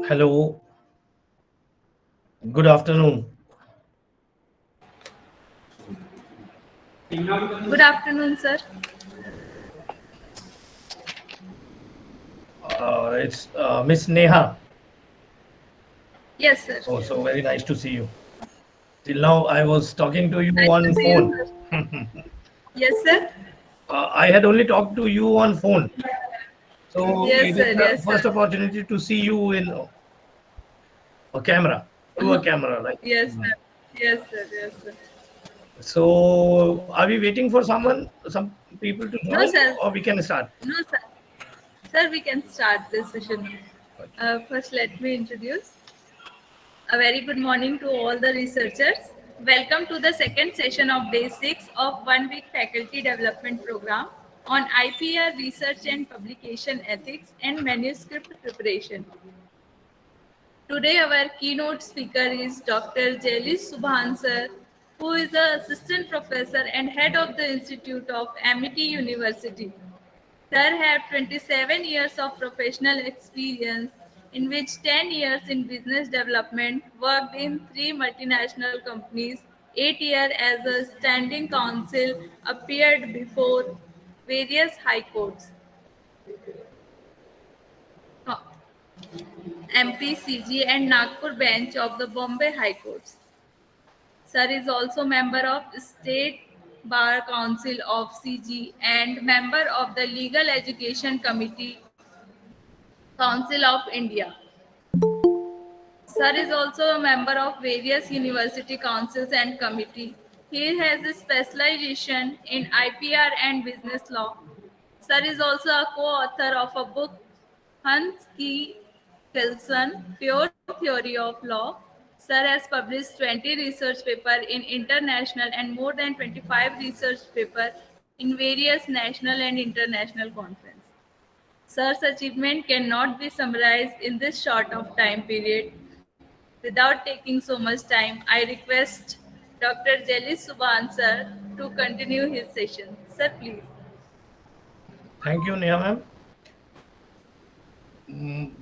Hello, good afternoon. Good afternoon, sir. It's Miss Neha. Yes, sir. Oh, so very nice to see you. Till now, I was talking to you Nice to on see you, phone. sir. Yes, sir. I had only talked to you on phone. So Yes, it is sir. the Yes, sir. first opportunity to see you in a camera, through a camera, right? Yes, sir. Yes, sir. Yes, sir. So are we waiting for some people to No, join, sir. or we can start? No, sir. Sir, we can start this session. First, let me introduce. A very good morning to all the researchers. Welcome to the second session of day 6 of 1 week faculty development program on IPR research and publication ethics and manuscript preparation. Today, our keynote speaker is Dr. Jailis Subhan sir, who is the assistant professor and head of the Institute of Amity University. Sir had 27 years of professional experience, in which 10 years in business development, worked in 3 multinational companies, 8 years as a standing counsel, appeared before various high courts. MPCG and Nagpur bench of the Bombay High Courts. Sir is also member of State Bar Council of CG and member of the Legal Education Committee Council of India. Sir is also a member of various university councils and committee. He has a specialization in IPR and business law. Sir is also a co-author of a book, Hans K. Kelson, Pure Theory of Law. Sir has published 20 research papers in international and more than 25 research papers in various national and international conferences. Sir's achievement cannot be summarized in this short of time period. Without taking so much time, I request Dr. Jelly Subhan sir to continue his session. Sir, please. Thank you, Neha ma'am.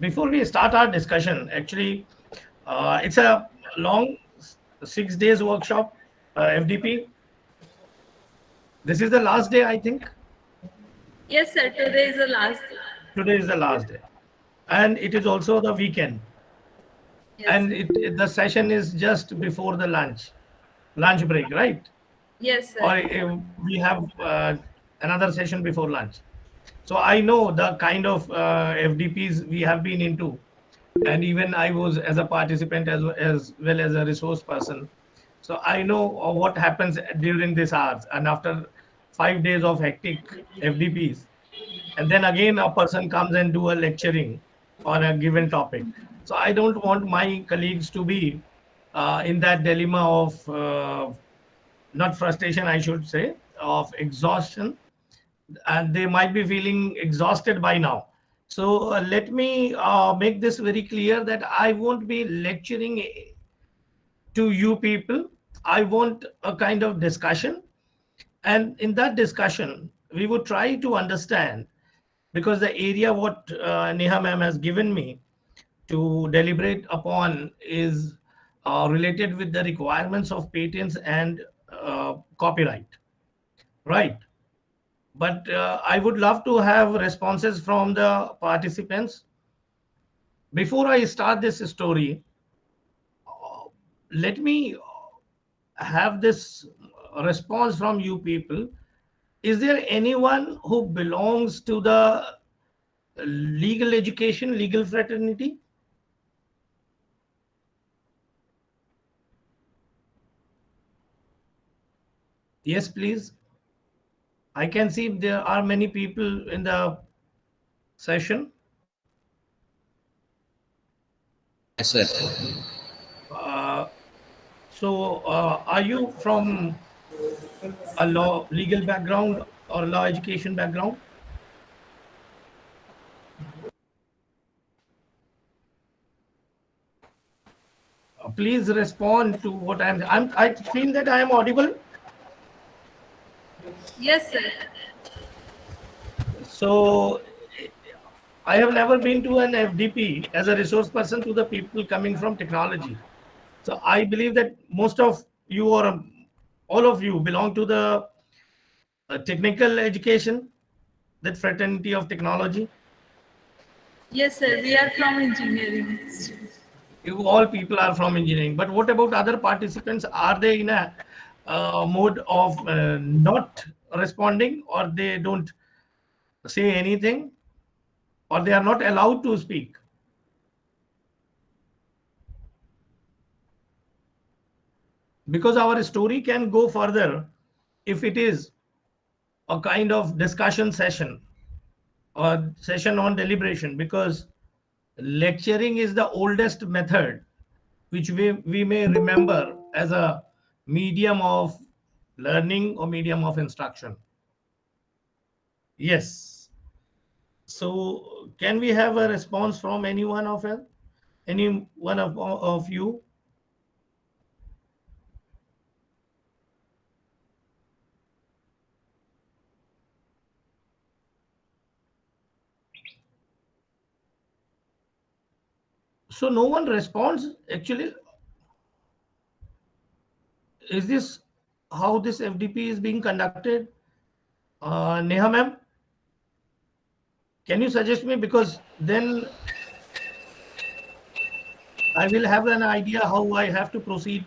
Before we start our discussion, actually, it's a long 6 days workshop, FDP. This is the last day, I think. Yes, sir. Today is the last day. Today is the last day, and it is also the weekend. Yes, And sir. the session is just before the lunch break, right? Yes, sir. Or we have another session before lunch. So I know the kind of FDPs we have been into, and even I was as a participant as well as a resource person. So I know what happens during these hours, and after 5 days of hectic FDPs, and then again a person comes and do a lecturing on a given topic. So I don't want my colleagues to be in that dilemma of not frustration, I should say, of exhaustion, and they might be feeling exhausted by now. So let me make this very clear that I won't be lecturing to you people. I want a kind of discussion. And in that discussion, we would try to understand, because the area what Neha ma'am has given me to deliberate upon is related with the requirements of patents and copyright, right? But I would love to have responses from the participants. Before I start this story, let me have this response from you people. Is there anyone who belongs to the legal education, legal fraternity? Yes, please. I can see there are many people in the session. Yes, sir. Uh, so, are you from a law legal background or law education background? Please respond to what I feel that I am audible. Yes, sir. So I have never been to an FDP as a resource person to the people coming from technology. So I believe that most of you or all of you belong to the technical education, that fraternity of technology. Yes, sir. We are from engineering. You all people are from engineering. But what about other participants? Are they in a mode of not responding, or they don't say anything, or they are not allowed to speak? Because our story can go further if it is a kind of discussion session or session on deliberation, because lecturing is the oldest method which we may remember as a medium of learning or medium of instruction. Yes. So can we have a response from any one of you? So no one responds. Actually, is this how this FDP is being conducted? Neha ma'am, can you suggest me? Because then I will have an idea how I have to proceed.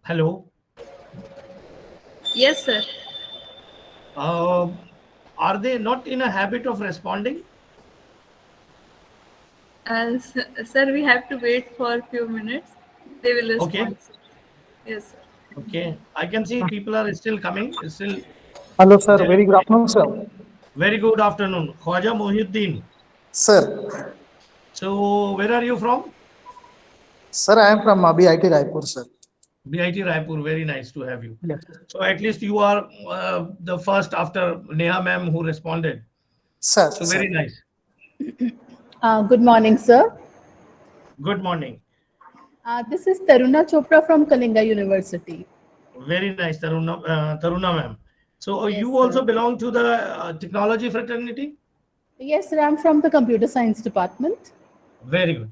Hello. Yes, sir. Uh, are they not in a habit of responding? Sir, we have to wait for a few minutes. They will Okay. respond. Yes, sir. Okay. I can see people are still coming. Still Hello, sir. there. Very good afternoon, sir. Very good afternoon. Khwaja Mohiuddin. Sir, So where are you from? sir, I am from BIT Raipur, sir. BIT Raipur. Very nice to have you. Yes. So at least you are the first after Neha ma'am who responded. Sir, So sir. very nice. Good morning, sir. Good morning. This is Taruna Chopra from Kalinga University. Very nice, Taruna ma'am. So Yes, you also sir. belong to the technology fraternity? Yes, sir. I'm from the computer science department. Very good.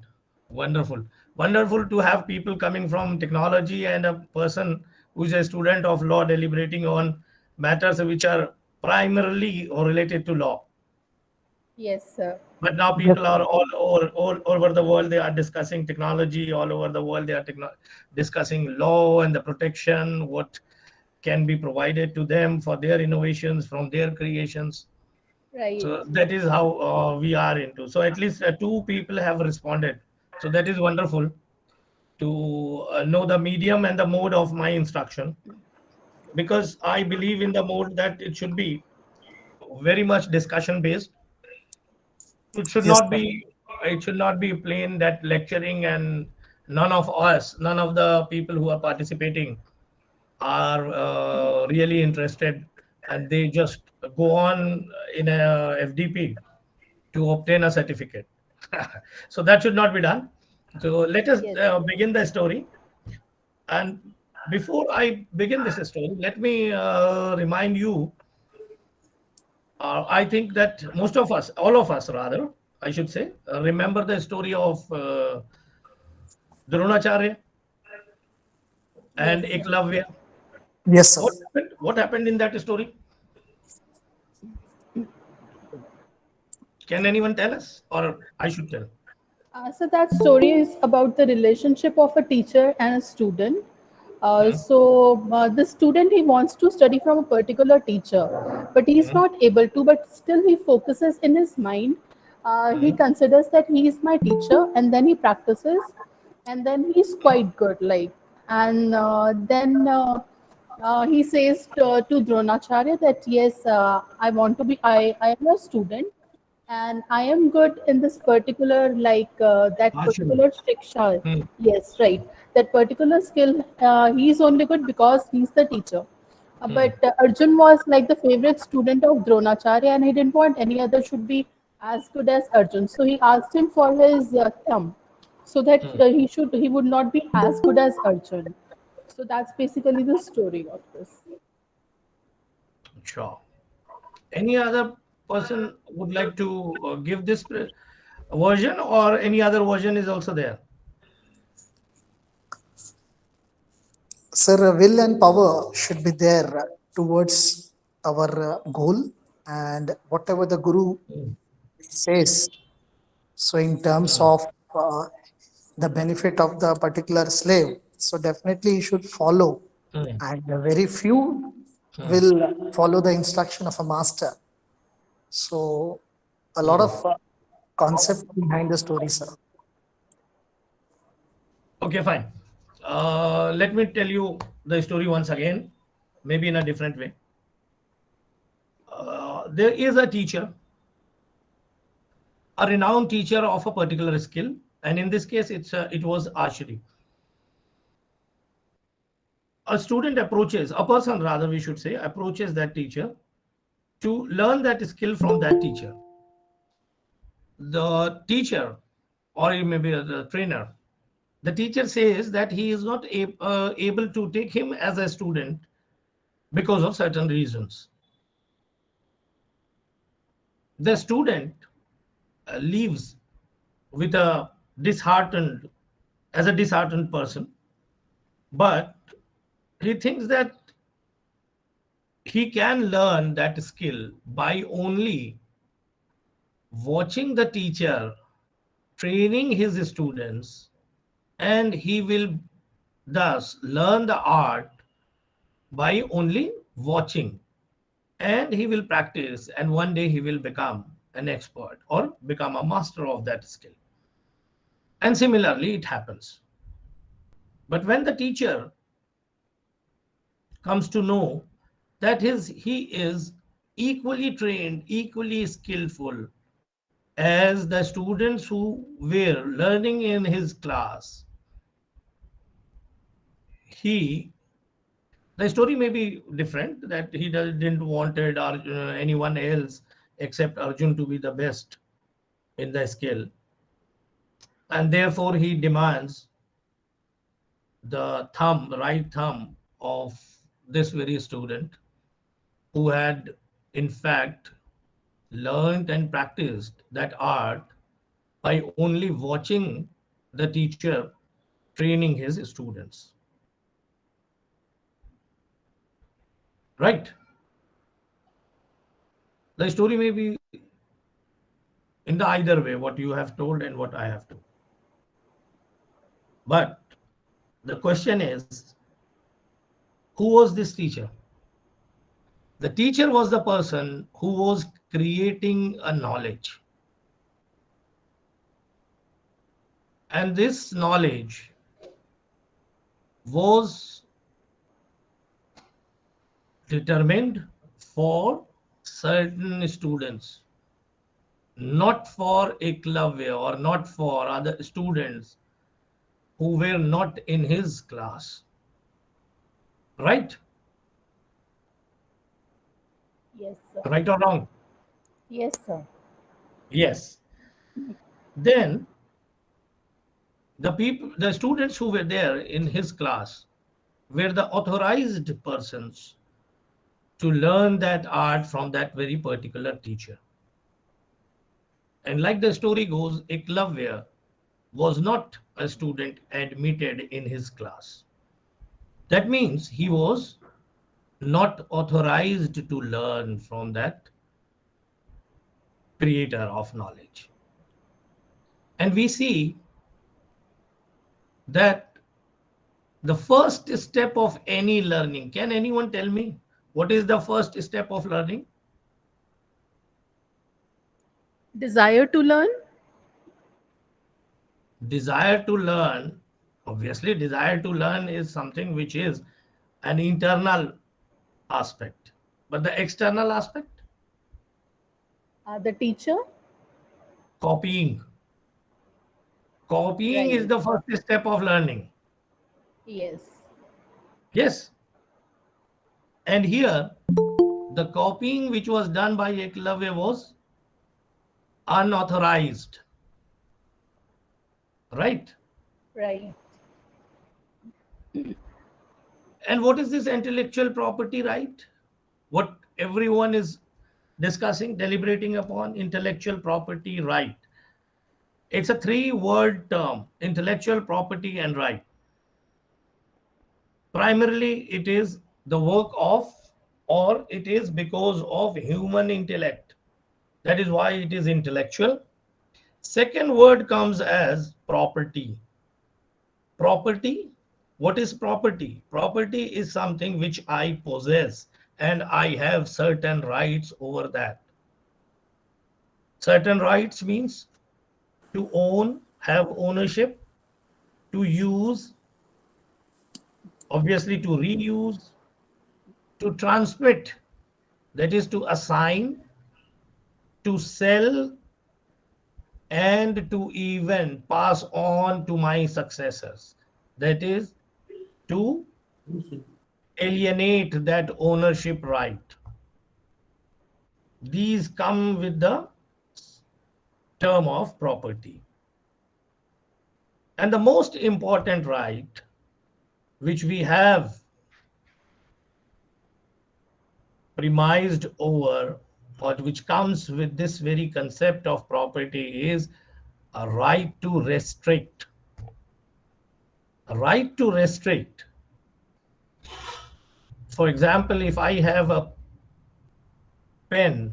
Wonderful. Wonderful to have people coming from technology and a person who is a student of law deliberating on matters which are primarily related to law. Yes, sir. But now Yes, people sir. are all over the world. They are discussing technology all over the world. They are discussing law and the protection, what can be provided to them for their innovations from their creations. Right. So that is how we are into. So at least two people have responded. So that is wonderful to know the medium and the mode of my instruction, because I believe in the mode that it should be very much discussion based. It should Yes, not sir. be it should not be plain that lecturing, and none of the people who are participating are really interested, and they just go on in a FDP to obtain a certificate. So that should not be done. So let us Yes. begin the story. And before I begin this story, let me remind you. I think that most of us, all of us rather, I should say, remember the story of Dronacharya and Yes, sir. Eklavya. Yes, sir. What happened? What happened in that story? Can anyone tell us, or I should tell? So that story is about the relationship of a teacher and a student. Hmm, The student, he wants to study from a particular teacher, but he is hmm, not able to. But still, he focuses in his mind. He hmm, considers that he is my teacher, and then he practices, and then he's quite good. And then he says to Dronacharya that yes, I want to be. I am a student, and I am good in this particular, that Partially. particular shiksha. Hmm. Yes, right. That particular skill, he's only good because he's the teacher. Hmm. But Arjun was like the favorite student of Dronacharya, and he didn't want any other should be as good as Arjun. So he asked him for his thumb, so that Hmm. he would not be as good as Arjun. So that's basically the story of this. Sure. Any other person would like to give this version, or any other version is also there? Sir, will and power should be there towards our goal, and whatever the Guru Hmm. says. So, in terms Hmm. of the benefit of the particular slave, so definitely you should follow, Hmm. and very few Hmm. will follow the instruction of a master. So, a lot Hmm. of concept behind the story, sir. Okay, fine. Let me tell you the story once again, maybe in a different way. There is a teacher, a renowned teacher of a particular skill, and in this case, it was archery. A student approaches, a person rather, we should say, approaches that teacher to learn that skill from that teacher. The teacher, or maybe the trainer, the teacher says that he is not able to take him as a student because of certain reasons. The student leaves with a disheartened, as a disheartened person, but he thinks that he can learn that skill by only watching the teacher training his students, and he will thus learn the art by only watching, and he will practice, and one day he will become an expert or become a master of that skill. And similarly it happens. But when the teacher comes to know that he is equally trained, equally skillful as the students who were learning in his class, he the story may be different, that he didn't wanted anyone else except Arjun to be the best in the skill, and therefore he demands the right thumb of this very student who had in fact learned and practiced that art by only watching the teacher training his students. Right? The story may be in the either way, what you have told and what I have told. But the question is, who was this teacher? The teacher was the person who was creating a knowledge. And this knowledge was determined for certain students, not for Eklavya or not for other students who were not in his class. Right? Yes, sir. Right or wrong? Yes, sir. Yes. Then the students who were there in his class were the authorized persons to learn that art from that very particular teacher. And like the story goes, Eklavya was not a student admitted in his class. That means he was not authorized to learn from that creator of knowledge. And we see that the first step of any learning, can anyone tell me what is the first step of learning? Desire to learn. Desire to learn. Obviously, desire to learn is something which is an internal aspect. But the external aspect? The teacher. Copying. Copying is Right. the first step of learning. Yes. Yes. And here, the copying which was done by Eklavya was unauthorized. Right? Right. And what is this intellectual property right? What everyone is discussing, deliberating upon, intellectual property right. It's a three-word term, intellectual property and right. Primarily, it is the work of, or it is because of human intellect. That is why it is intellectual. Second word comes as property. Property. What is property? Property is something which I possess and I have certain rights over that. Certain rights means to own, have ownership, to use, obviously to reuse, to transmit, that is to assign, to sell, and to even pass on to my successors. That is to alienate that ownership right. These come with the term of property. And the most important right which we have premised over, or which comes with this very concept of property, is a right to restrict. A right to restrict. For example, if I have a pen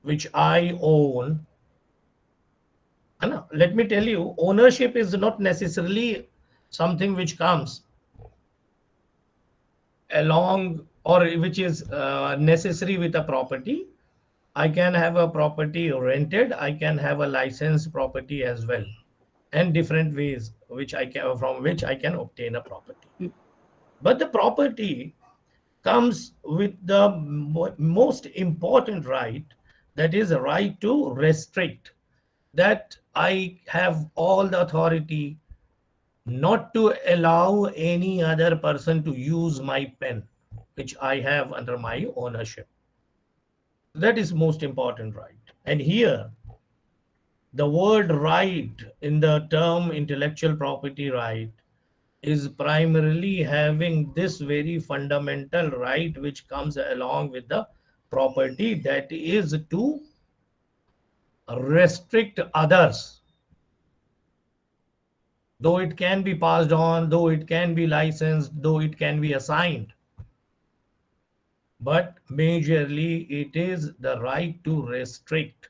which I own, and let me tell you, ownership is not necessarily something which comes along or which is necessary with a property. I can have a property rented, I can have a licensed property as well, and different ways which I can, from which I can obtain a property. But the property comes with the most important right, that is a right to restrict, that I have all the authority not to allow any other person to use my pen which I have under my ownership. That is most important right. And here the word right in the term intellectual property right is primarily having this very fundamental right which comes along with the property, that is to restrict others. Though it can be passed on, though it can be licensed, though it can be assigned, but majorly it is the right to restrict.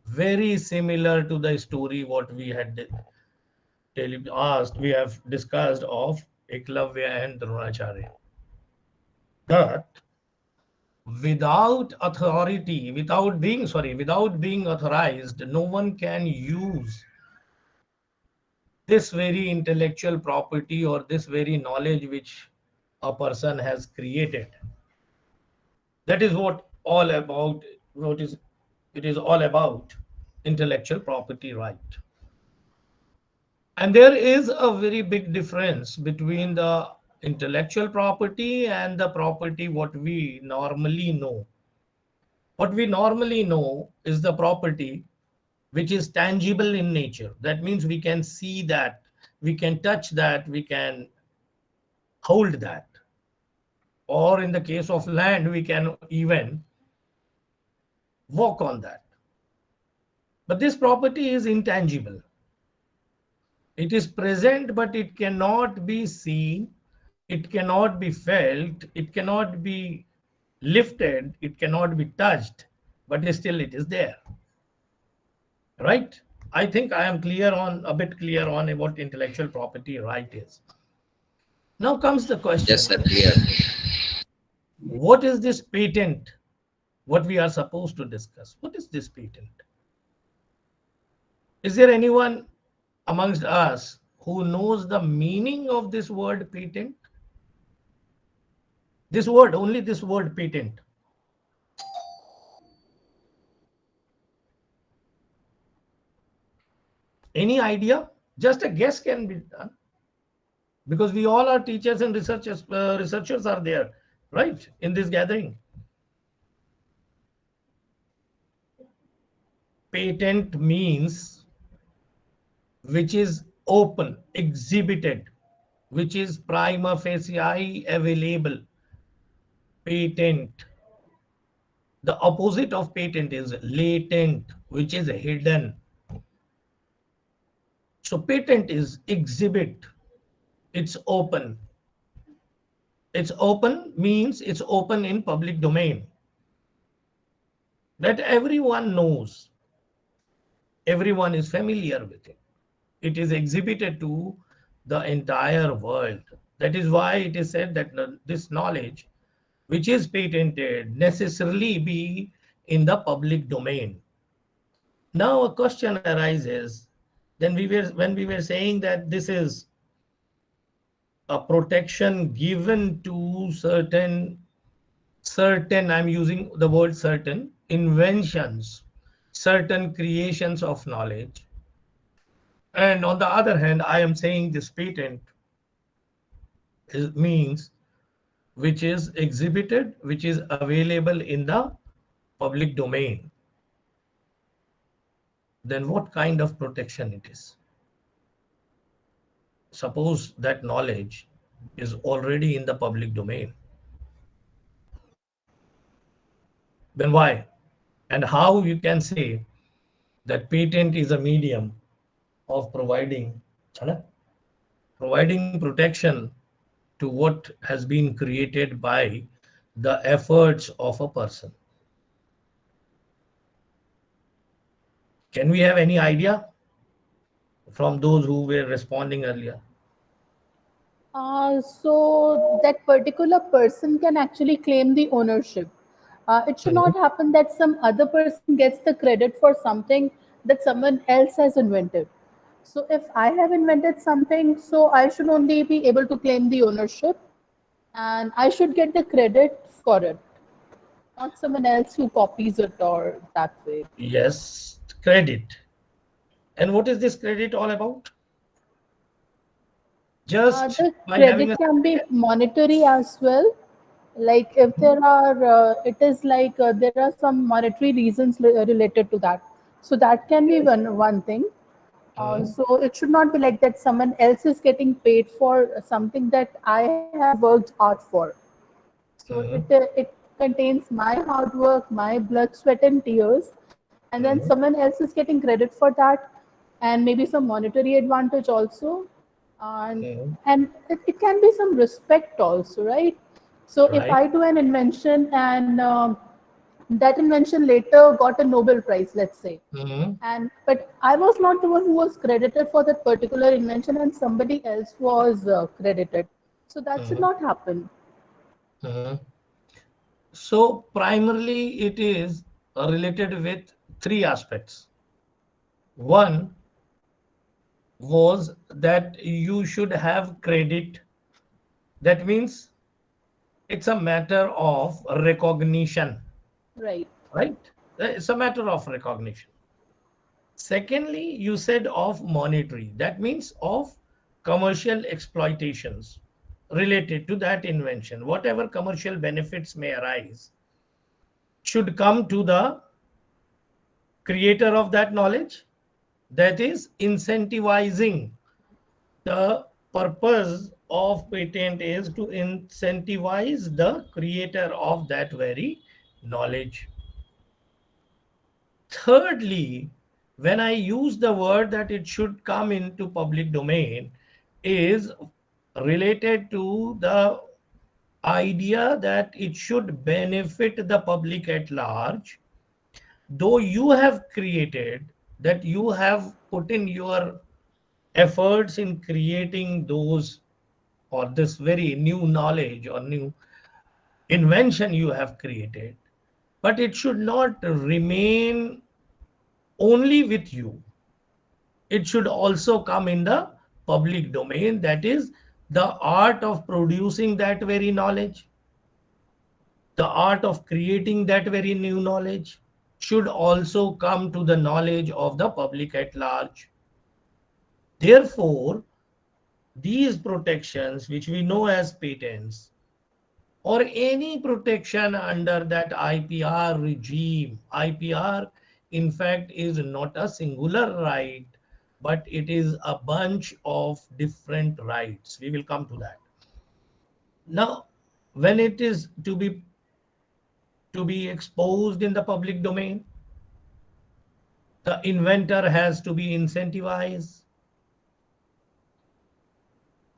Very similar to the story what we had asked, we have discussed of Eklavya and Dronacharya. But without authority, without being authorized, no one can use this very intellectual property or this very knowledge which a person has created. That is what all about, what is it is all about, intellectual property right. And there is a very big difference between the intellectual property and the property what we normally know. What we normally know is the property which is tangible in nature. That means we can see that, we can touch that, we can hold that. Or in the case of land, we can even walk on that. But this property is intangible. It is present, but it cannot be seen, it cannot be felt, it cannot be lifted, it cannot be touched, but still it is there. Right? I think I am clear on, a bit clear on what intellectual property right is. Now comes the Yes, question, sir, clear. what is this patent? What we are supposed to discuss? What is this patent? Is there anyone amongst us who knows the meaning of this word patent? This word, only this word patent. Any idea? Just a guess can be done, because we all are teachers and researchers. Researchers are there, right, in this gathering. Patent means which is open, exhibited, which is prima facie available. Patent. The opposite of patent is latent, which is hidden. So patent is exhibit. It's open. It's open means it's open in public domain, that everyone knows. Everyone is familiar with it. It is exhibited to the entire world. That is why it is said that this knowledge, which is patented, necessarily be in the public domain. Now a question arises. Then when we were saying that this is a protection given to certain, I'm using the word certain, inventions, certain creations of knowledge. And on the other hand, I am saying this patent means which is exhibited, which is available in the public domain. Then what kind of protection it is? Suppose that knowledge is already in the public domain. Then why? And how you can say that patent is a medium of providing protection to what has been created by the efforts of a person. Can we have any idea from those who were responding earlier? So that particular person can actually claim the ownership. It should not happen that some other person gets the credit for something that someone else has invented. So if I have invented something, so I should only be able to claim the ownership and I should get the credit for it, not someone else who copies it or that way. Yes, credit. And what is this credit all about? Just The by having credit a can be monetary as well. Like if there are, it is like there are some monetary reasons related to that. So that can be one thing. Mhm, So it should not be like that someone else is getting paid for something that I have worked hard for. So mhm, it contains my hard work, my blood, sweat, and tears, and then mhm, someone else is getting credit for that, and maybe some monetary advantage also, and mhm. it can be some respect also, right? So if Right. I do an invention and that invention later got a Nobel Prize, let's say, Mhm, and but I was not the one who was credited for that particular invention, and somebody else was credited. So that should mhm, not happen. mhm. So primarily it is related with three aspects. One was that you should have credit. That means it's a matter of recognition, Right. right? It's a matter of recognition. Secondly, you said of monetary. That means of commercial exploitations related to that invention. Whatever commercial benefits may arise should come to the creator of that knowledge. That is incentivizing. The purpose of patent is to incentivize the creator of that very knowledge. Thirdly, when I use the word that it should come into public domain, is related to the idea that it should benefit the public at large. Though you have created, that you have put in your efforts in creating those, or this very new knowledge or new invention you have created, but it should not remain only with you. It should also come in the public domain. That is the art of producing that very knowledge, the art of creating that very new knowledge should also come to the knowledge of the public at large. Therefore, these protections, which we know as patents, or any protection under that IPR regime, IPR, in fact, is not a singular right, but it is a bunch of different rights. We will come to that. Now, when it is to be exposed in the public domain, the inventor has to be incentivized.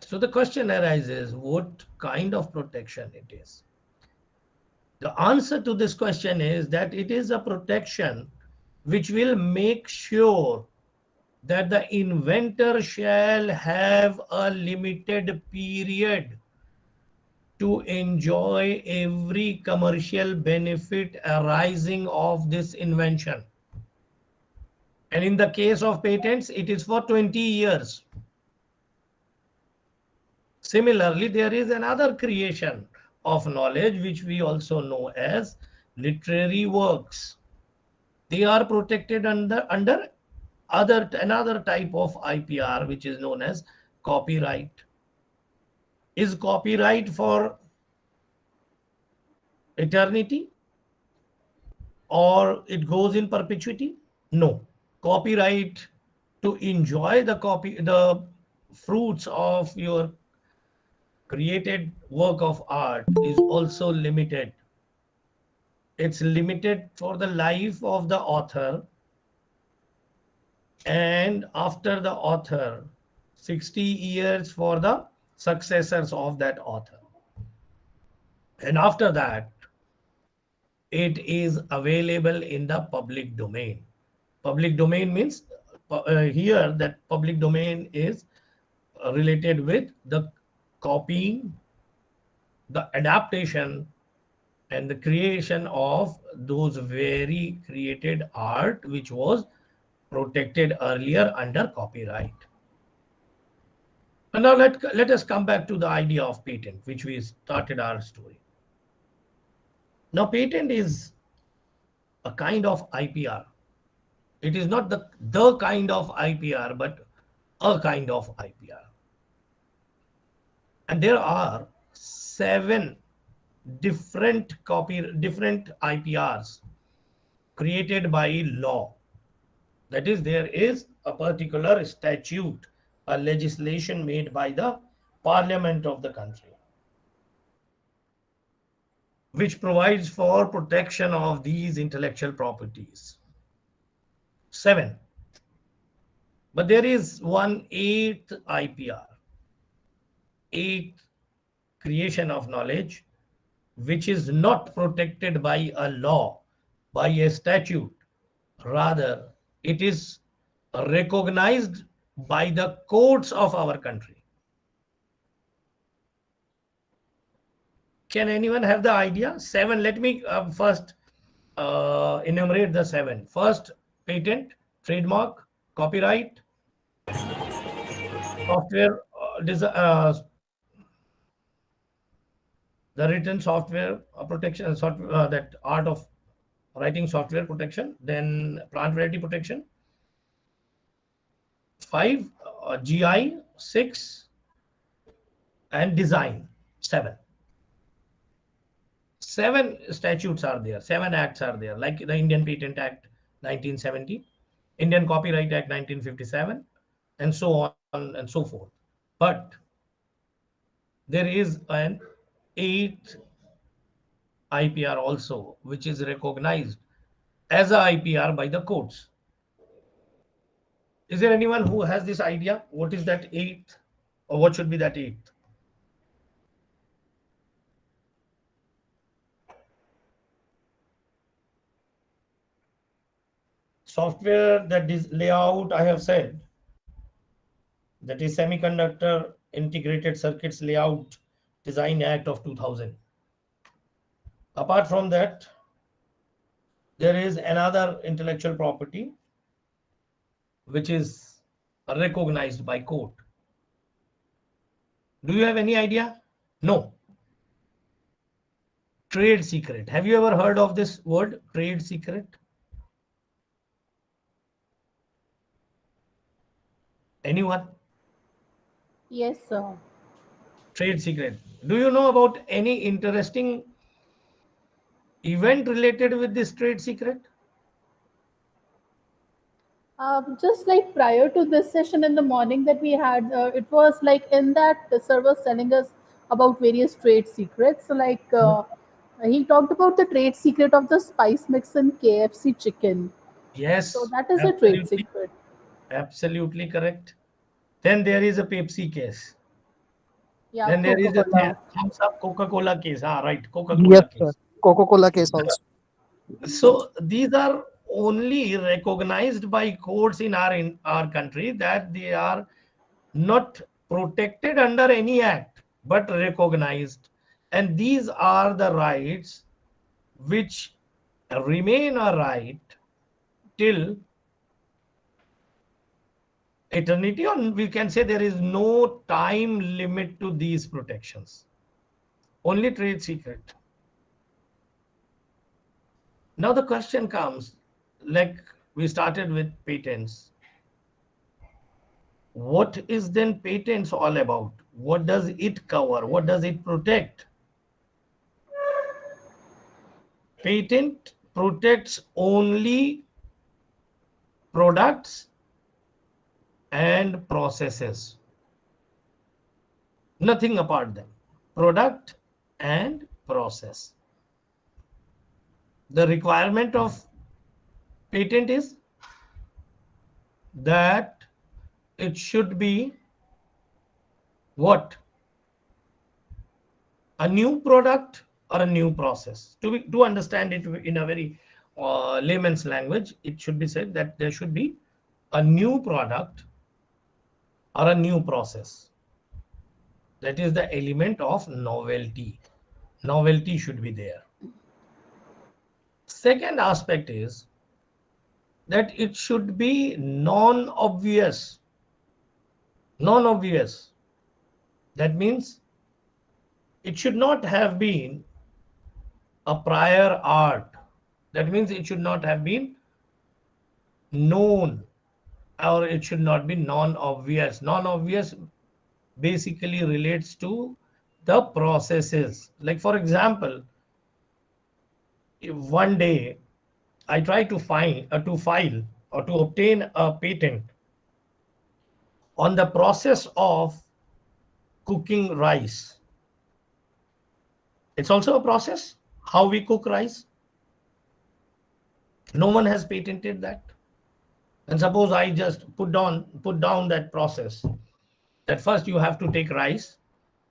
So the question arises, what kind of protection it is? The answer to this question is that it is a protection which will make sure that the inventor shall have a limited period to enjoy every commercial benefit arising of this invention. And in the case of patents, it is for 20 years. Similarly, there is another creation of knowledge which we also know as literary works. They are protected under another type of IPR, which is known as copyright. Is copyright for eternity, or it goes in perpetuity? No. Copyright, to enjoy the fruits of your created work of art, is also limited. It's limited for the life of the author, and after the author, 60 years for the successors of that author. And after that, it is available in the public domain. Public domain means here that public domain is related with the copying, the adaptation, and the creation of those very created art which was protected earlier under copyright. And now let us come back to the idea of patent, which we started our story. Now, patent is a kind of IPR. It is not the kind of IPR, but a kind of IPR. And there are 7 different IPRs created by law. That is, there is a particular statute, a legislation made by the parliament of the country, which provides for protection of these intellectual properties. 7. But there is one 8th IPR, 8th creation of knowledge, which is not protected by a law, by a statute. Rather, it is recognized by the courts of our country. Can anyone have the idea? 7. Let me first enumerate the 7. First, patent, trademark, copyright, software, the written software protection, that art of writing software protection, then plant variety protection, 5, GI, 6, and design, 7. 7 statutes are there, 7 acts are there, like the Indian Patent Act 1970, Indian Copyright Act 1957, and so on and so forth. But there is an 8th IPR also, which is recognized as a IPR by the courts. Is there anyone who has this idea? What is that 8th, or what should be that 8th? Software, that is layout, I have said. That is Semiconductor Integrated Circuits Layout Design Act of 2000. Apart from that, there is another intellectual property which is recognized by court. Do you have any idea? No. Trade secret. Have you ever heard of this word, trade secret? Anyone? Yes, sir. Trade secret. Do you know about any interesting event related with this trade secret? Just like prior to this session in the morning that we had, it was like in that the sir was telling us about various trade secrets. So like he talked about the trade secret of the spice mix in KFC chicken. So Yes, that is a trade absolutely. secret. Absolutely correct. Then there is a Pepsi case. Yeah, Then there Coca is a Cola. thumbs up Coca-Cola case. Ah, right, Yes, Coca-Cola sir. case. Coca-Cola case also. So these are only recognized by courts in our country, that they are not protected under any act, but recognized. And these are the rights which remain a right till eternity, or we can say there is no time limit to these protections. Only trade secret. Now the question comes, like we started with patents. What is then patents all about? What does it cover? What does it protect? Patent protects only products and processes, nothing apart them. Product and process. The requirement of patent is that it should be what? A new product or a new process. To understand it in a very layman's language, it should be said that there should be a new product or a new process. That is the element of novelty. Novelty should be there. Second aspect is that it should be non-obvious. Non-obvious. That means it should not have been a prior art. That means it should not have been known, or it should not be non-obvious. Non-obvious basically relates to the processes. Like for example, if one day I try to file or to obtain a patent on the process of cooking rice. It's also a process, how we cook rice. No one has patented that. And suppose I just put down that process, that first you have to take rice,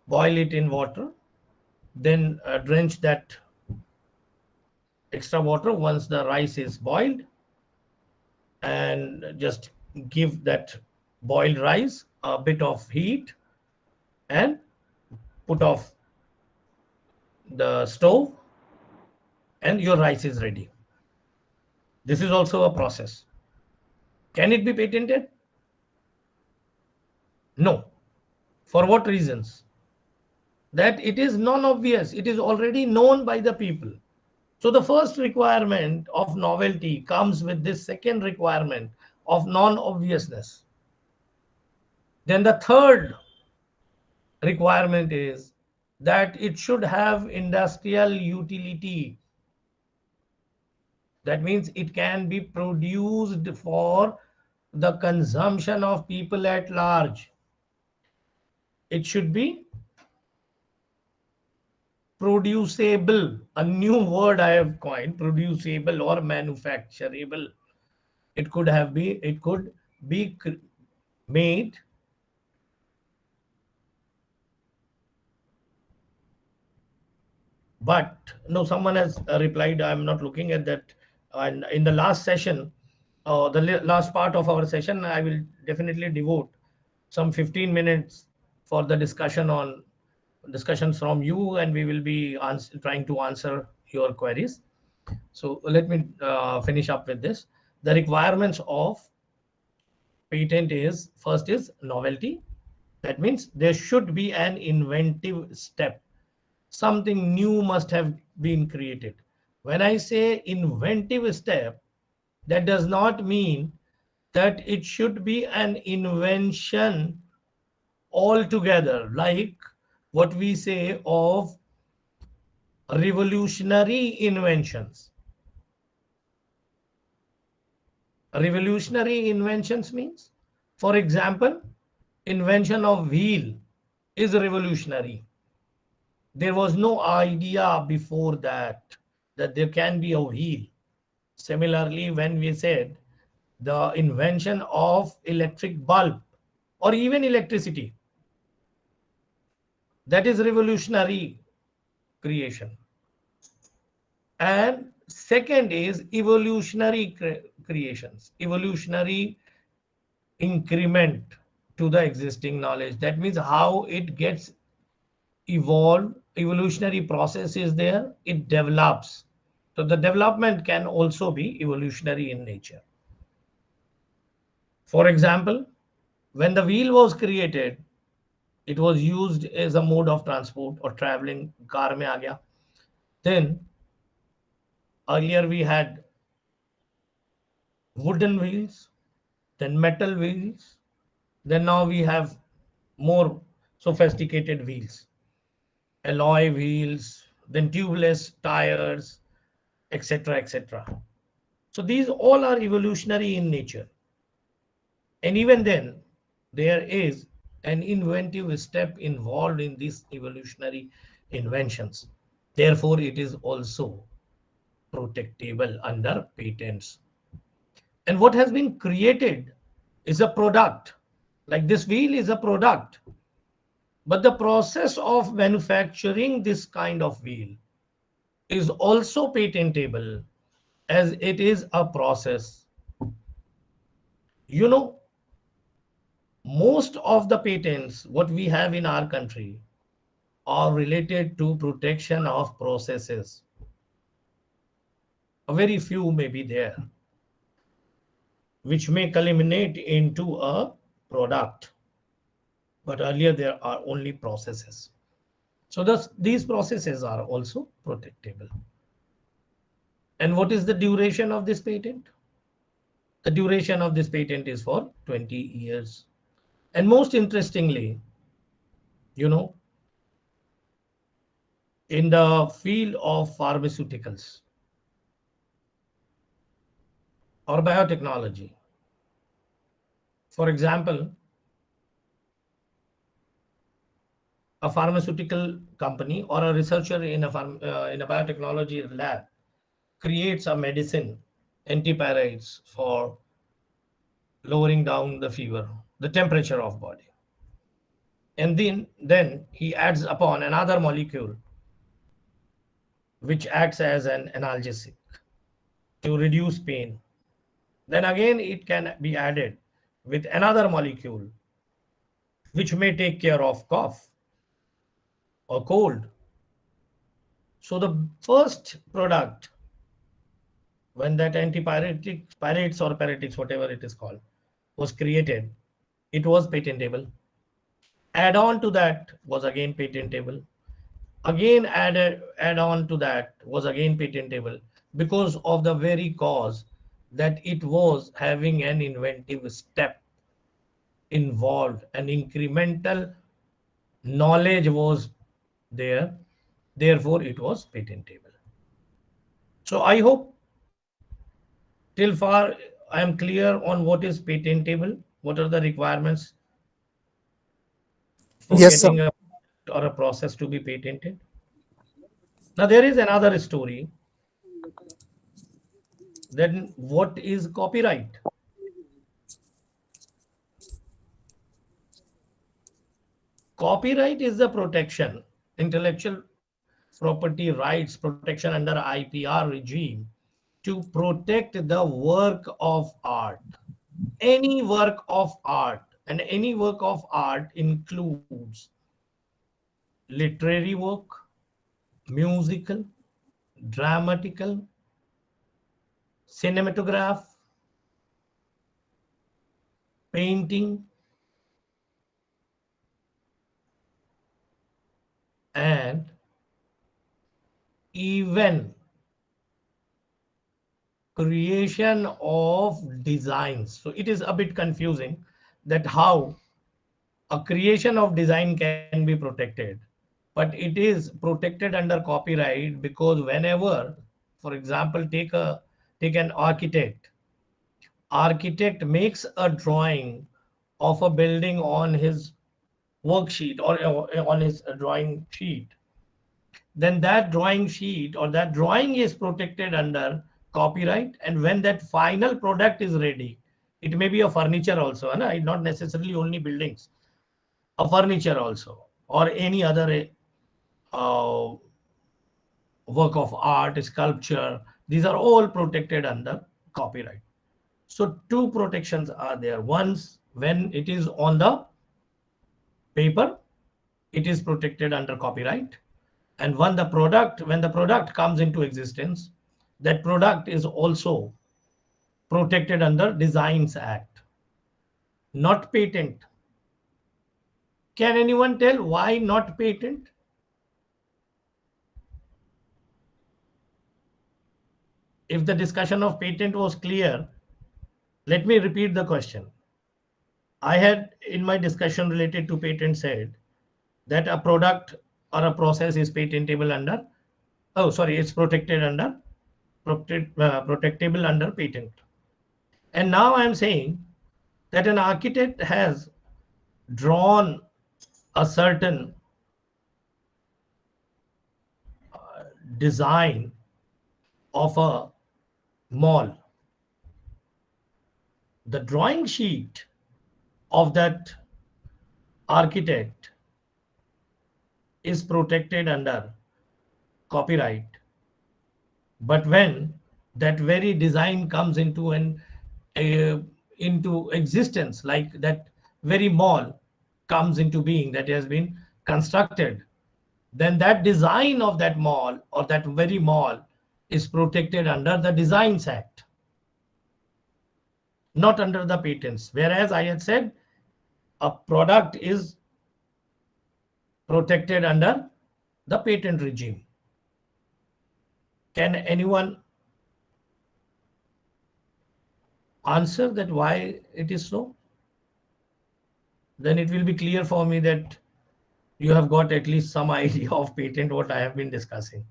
boil it in water, then drench that extra water once the rice is boiled, and just give that boiled rice a bit of heat and put off the stove, and your rice is ready. This is also a process. Can it be patented? No. For what reasons? That it is non-obvious. It is already known by the people. So the first requirement of novelty comes with this second requirement of non-obviousness. Then the third requirement is that it should have industrial utility. That means it can be produced for the consumption of people at large. It should be producible, a new word I have coined, producible or manufacturable. It could be made but no, someone has replied, I'm not looking at that. And in the last session, last part of our session, I will definitely devote some 15 minutes for the discussions from you, and we will be trying to answer your queries. So let me finish up with this. The requirements of patent is, first is novelty. That means there should be an inventive step. Something new must have been created. When I say inventive step, that does not mean that it should be an invention altogether, like what we say of revolutionary inventions. Revolutionary inventions means, for example, invention of wheel is revolutionary. There was no idea before that there can be a wheel. Similarly, when we said the invention of electric bulb or even electricity, that is revolutionary creation. And second is evolutionary creations, evolutionary increment to the existing knowledge. That means how it gets evolved, evolutionary process is there, it develops. So the development can also be evolutionary in nature. For example, when the wheel was created, it was used as a mode of transport or traveling. Car mein aa gaya. Then earlier we had wooden wheels, then metal wheels, then now we have more sophisticated wheels, alloy wheels, then tubeless tires, etc., etc. So these all are evolutionary in nature. And even then, there is an inventive step involved in these evolutionary inventions. Therefore, it is also protectable under patents. And what has been created is a product. Like this wheel is a product. But the process of manufacturing this kind of wheel is also patentable as it is a process. You know, most of the patents what we have in our country are related to protection of processes. A very few may be there, which may culminate into a product. But earlier there are only processes. So these processes are also protectable. And what is the duration of this patent? The duration of this patent is for 20 years. And most interestingly, you know, in the field of pharmaceuticals or biotechnology, for example, a pharmaceutical company or a researcher in a biotechnology lab creates a medicine, antipyretes for lowering down the fever, the temperature of body. And then he adds upon another molecule which acts as an analgesic to reduce pain. Then again, it can be added with another molecule which may take care of cough or cold. So the first product, when that antipyretic, pyretes or paretics, whatever it is called, was created, it was patentable. Add on to that was again patentable. Again add on to that was again patentable because of the very cause that it was having an inventive step involved, an incremental knowledge was there, therefore it was patentable. So I hope till far I am clear on what is patentable, what are the requirements for Yes, sir. getting a or a process to be patented. Now there is another story. Then what is copyright? Copyright is the protection, intellectual property rights protection under IPR regime to protect the work of art. Any work of art, and any work of art includes literary work, musical, dramatical, cinematograph, painting, and even creation of designs. So it is a bit confusing that how a creation of design can be protected, but it is protected under copyright because whenever, for example, take an architect makes a drawing of a building on his worksheet or on his drawing sheet, then that drawing sheet or that drawing is protected under copyright. And when that final product is ready, it may be a furniture also, not necessarily only buildings, a furniture also, or any other uh, work of art, sculpture. These are all protected under copyright. So two protections are there. Once when it is on the paper, it is protected under copyright. And when the product comes into existence, that product is also protected under Designs Act, not patent. Can anyone tell why not patent? If the discussion of patent was clear, let me repeat the question. I had in my discussion related to patent said that a product or a process is patentable under, it's protected under, protectable under patent. And now I'm saying that an architect has drawn a certain design of a mall. The drawing sheet of that architect is protected under copyright. But when that very design comes into existence, like that very mall comes into being that has been constructed, then that design of that mall or that very mall is protected under the Designs Act, not under the patents. Whereas I had said a product is protected under the patent regime. Can anyone answer that why it is so? Then it will be clear for me that you have got at least some idea of patent what I have been discussing.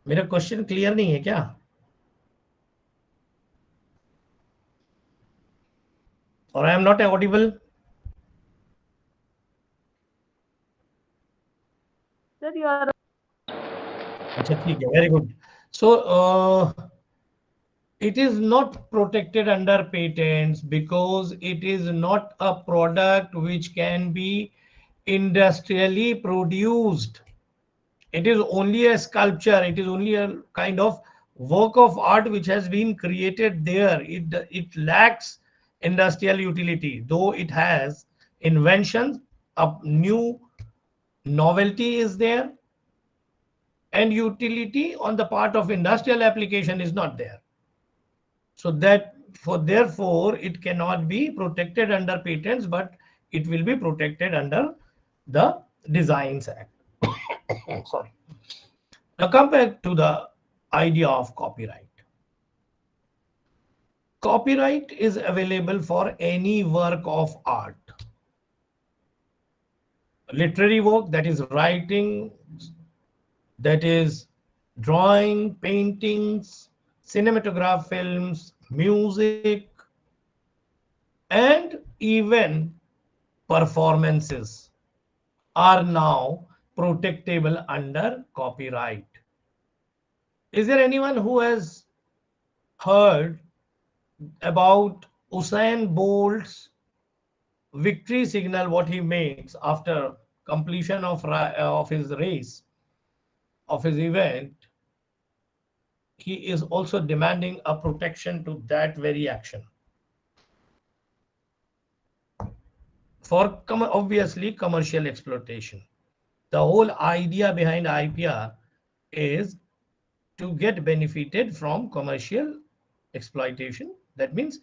मेरा question clear नहीं है क्या? Or I am not audible? Sir, you are. अच्छा ठीक है, very good. So it is not protected under patents because it is not a product which can be industrially produced. It is only a sculpture. It is only a kind of work of art which has been created there. It lacks industrial utility, though it has inventions. A new novelty is there, and utility on the part of industrial application is not there. So therefore it cannot be protected under patents, but it will be protected under the Designs Act. Sorry. Now come back to the idea of copyright. Copyright is available for any work of art. Literary work, that is writing, that is drawing, paintings, cinematograph films, music, and even performances are now protectable under copyright. Is there anyone who has heard about Usain Bolt's victory signal, what he makes after completion of his race, of his event? He is also demanding a protection to that very action. For obviously commercial exploitation. The whole idea behind IPR is to get benefited from commercial exploitation. That means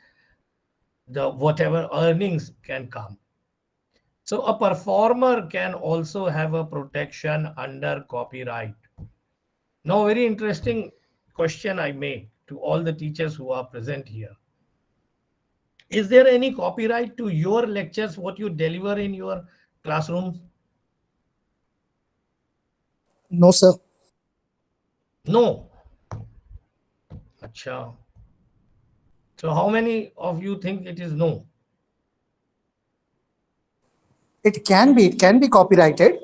the whatever earnings can come. So a performer can also have a protection under copyright. Now, very interesting question I make to all the teachers who are present here. Is there any copyright to your lectures, what you deliver in your classrooms? No, sir. No. Acha. So how many of you think it is no? It can be copyrighted,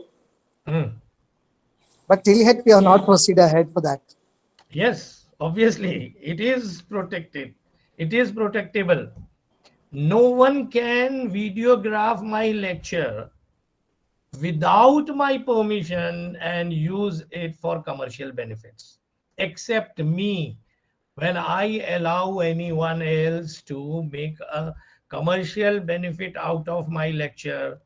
Hmm. but till yet we have not proceed ahead for that. Yes, obviously, it is protected. It is protectable. No one can videograph my lecture without my permission and use it for commercial benefits, except me. When I allow anyone else to make a commercial benefit out of my lecture,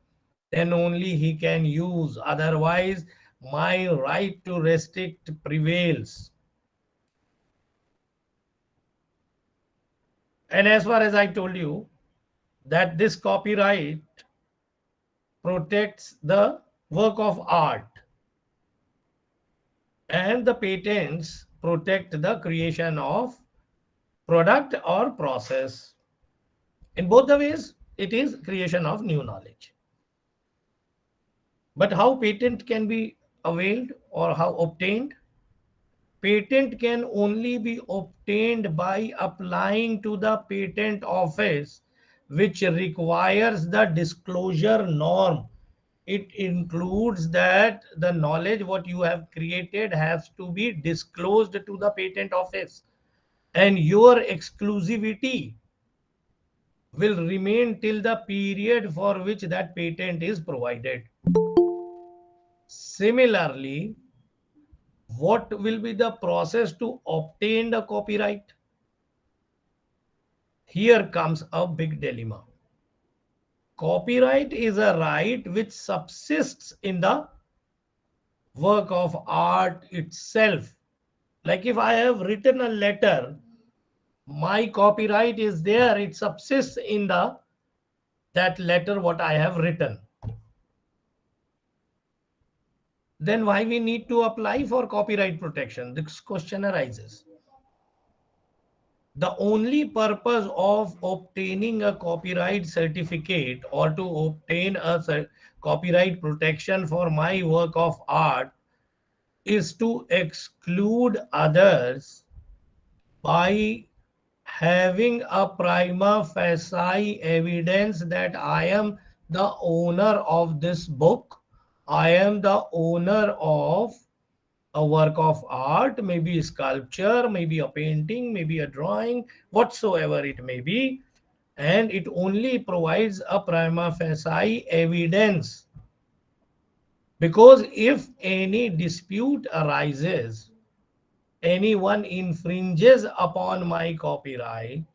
then only he can use. Otherwise, my right to restrict prevails. And as far as I told you, that this copyright protects the work of art and the patents protect the creation of product or process. In both the ways, it is creation of new knowledge. But how patent can be availed or how obtained? Patent can only be obtained by applying to the patent office, which requires the disclosure norm. It includes that the knowledge what you have created has to be disclosed to the patent office, and your exclusivity will remain till the period for which that patent is provided. Similarly, what will be the process to obtain the copyright? Here comes a big dilemma. Copyright is a right which subsists in the work of art itself. Like if I have written a letter, my copyright is there, it subsists in the that letter what I have written. Then why we need to apply for copyright protection? This question arises. The only purpose of obtaining a copyright certificate or to obtain a copyright protection for my work of art is to exclude others by having a prima facie evidence that I am the owner of this book, I am the owner of a work of art, maybe a sculpture, maybe a painting, maybe a drawing, whatsoever it may be, and it only provides a prima facie evidence. Because if any dispute arises, anyone infringes upon my copyright,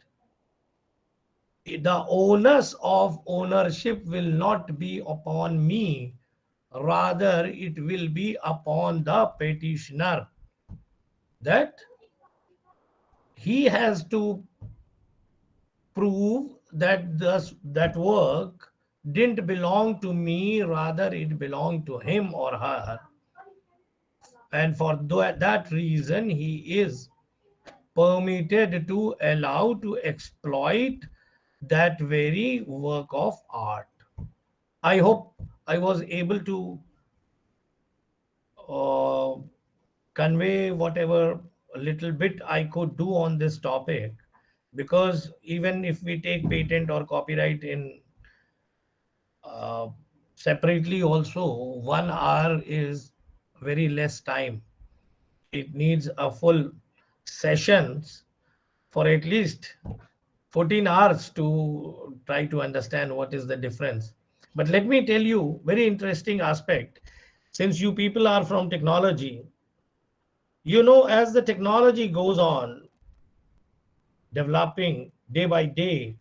the onus of ownership will not be upon me, rather it will be upon the petitioner, that he has to prove that that work didn't belong to me, rather it belonged to him or her, and for that reason he is permitted to allow to exploit that very work of art. I hope I was able to uh, convey whatever little bit I could do on this topic, because even if we take patent or copyright in uh, separately also, 1 hour is very less time. It needs a full sessions for at least 14 hours to try to understand what is the difference. But let me tell you very interesting aspect. Since you people are from technology, you know, as the technology goes on developing day by day,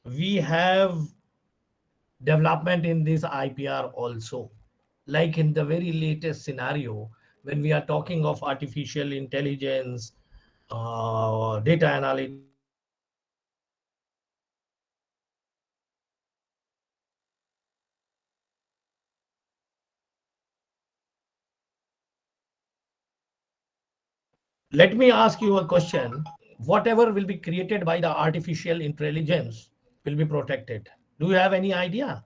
we have development in this IPR also. Like in the very latest scenario, when we are talking of artificial intelligence, data analytics, Let me ask you a question. Whatever will be created by the artificial intelligence will be protected. Do you have any idea?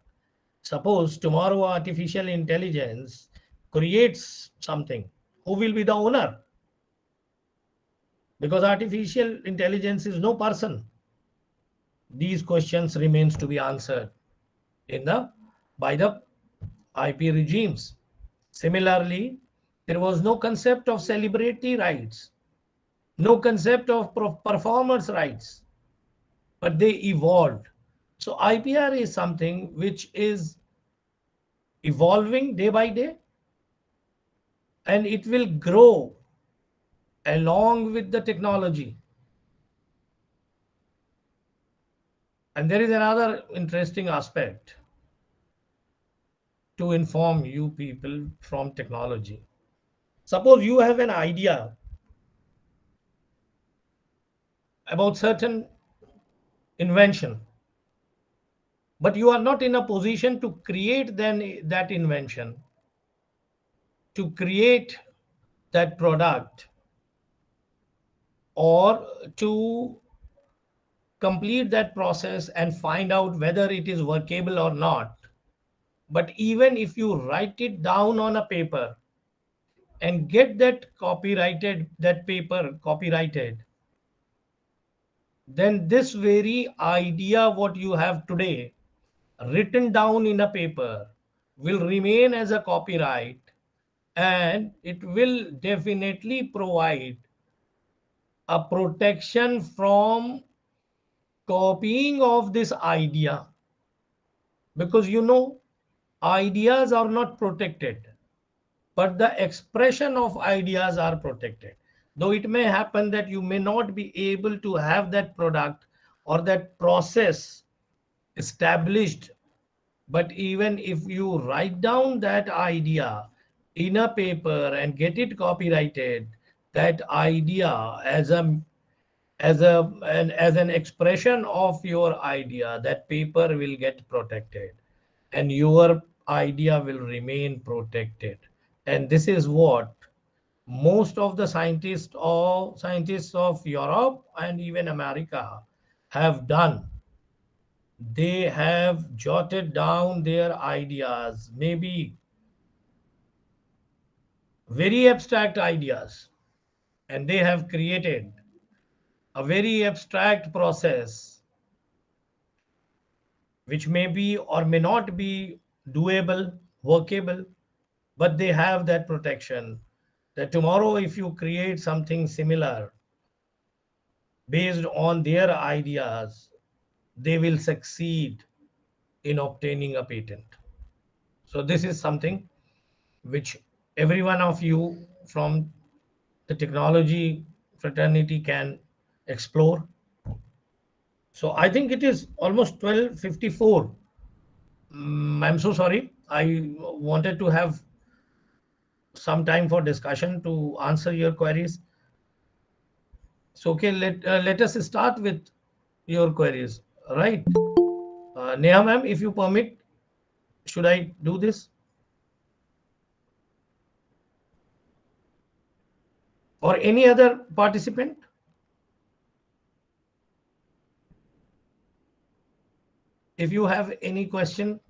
Suppose tomorrow artificial intelligence creates something. Who will be the owner? Because artificial intelligence is no person. These questions remains to be answered in the by the IP regimes. Similarly, there was no concept of celebrity rights, no concept of performers' rights, but they evolved. So IPR is something which is evolving day by day, and it will grow along with the technology. And there is another interesting aspect to inform you people from technology. Suppose you have an idea about certain invention, but you are not in a position to create then that invention, to create that product, or to complete that process and find out whether it is workable or not. But even if you write it down on a paper and get that paper copyrighted, then this very idea what you have today written down in a paper will remain as a copyright, and it will definitely provide a protection from copying of this idea, because ideas are not protected, but the expression of ideas are protected. Though it may happen that you may not be able to have that product or that process established, but even if you write down that idea in a paper and get it copyrighted, that idea as an expression of your idea, that paper will get protected and your idea will remain protected. And this is what most of the scientists of Europe and even America have done. They have jotted down their ideas, maybe very abstract ideas, and they have created a very abstract process which may be or may not be doable, workable, but they have that protection that tomorrow if you create something similar based on their ideas, they will succeed in obtaining a patent. So this is something which every one of you from the technology fraternity can explore. So I think it is almost 12:54. I'm so sorry. I wanted to have some time for discussion to answer your queries. So okay, let us start with your queries. Right, Neha ma'am, if you permit, should I do this, or any other participant? If you have any question,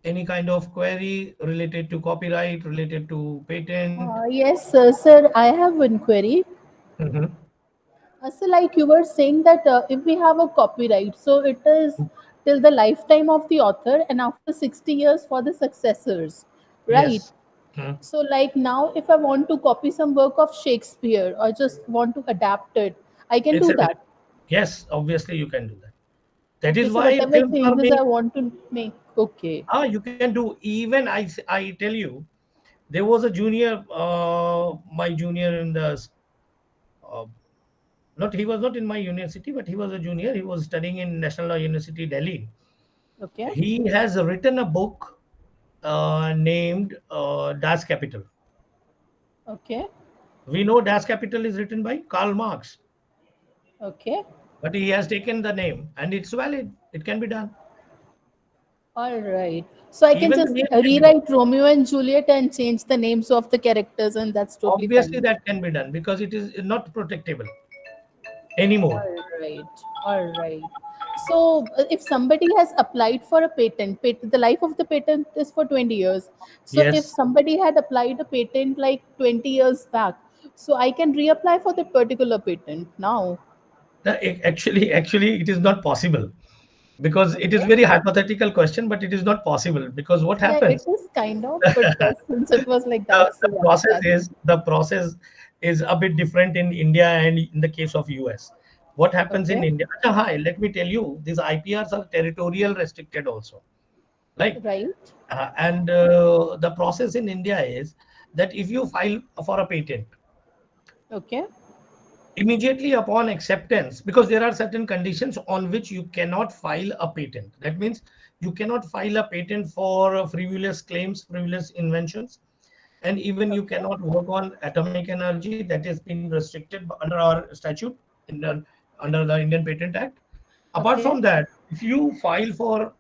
any kind of query related to copyright, related to patent. Yes, sir, I have one query. Mhm. So, like you were saying that if we have a copyright, so it is till the lifetime of the author, and after 60 years for the successors, right? Yes. Hmm. So, like now, if I want to copy some work of Shakespeare or just want to adapt it, I can It's do a that. yes, obviously you can do that. That Okay, is so why whatever films are changes made. I want to make, okay, You can do. Even I tell you, there was a junior, my junior in the, uh, not he was not in my university, but he was a junior. He was studying in National Law University, Delhi. okay, He has written a book named Das Capital. okay, We know Das Capital is written by Karl Marx, okay. but he has taken the name and it's valid. It can be done. All right. So I can Even the just name can be. rewrite Romeo and Juliet and change the names of the characters, and that's totally Obviously, fine. that can be done because it is not protectable anymore. All right. All right. So if somebody has applied for a the life of the patent is for 20 years. So if Yes. somebody had applied a patent like 20 years back, so I can reapply for that particular patent now. Actually, it is not possible because it is Okay. very hypothetical question, but it is not possible because what Yeah, it happens? is kind of, but since it was like the, that, so the yeah, process that's is the process is a bit different in India and in the case of US. What happens in okay. India? Acha, hi, let me tell you, these IPRs are territorial restricted also, right? Right. And the process in India is that if you file for a patent, Okay. immediately upon acceptance, because there are certain conditions on which you cannot file a patent. That means you cannot file a patent for frivolous claims, frivolous inventions, and even you Okay. cannot work on atomic energy that has been restricted under our statute in under the Indian Patent Act. Apart Okay. from that, if you file for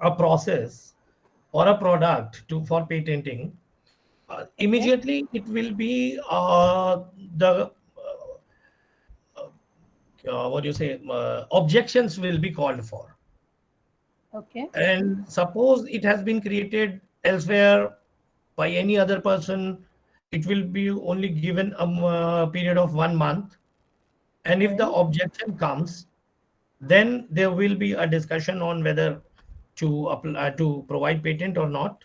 a process or a product to for patenting, Okay. immediately it will be the what do you say, objections will be called for. Okay. And suppose it has been created elsewhere by any other person, it will be only given a period of 1 month. And if the Right. objection comes, then there will be a discussion on whether to apply, to provide patent or not.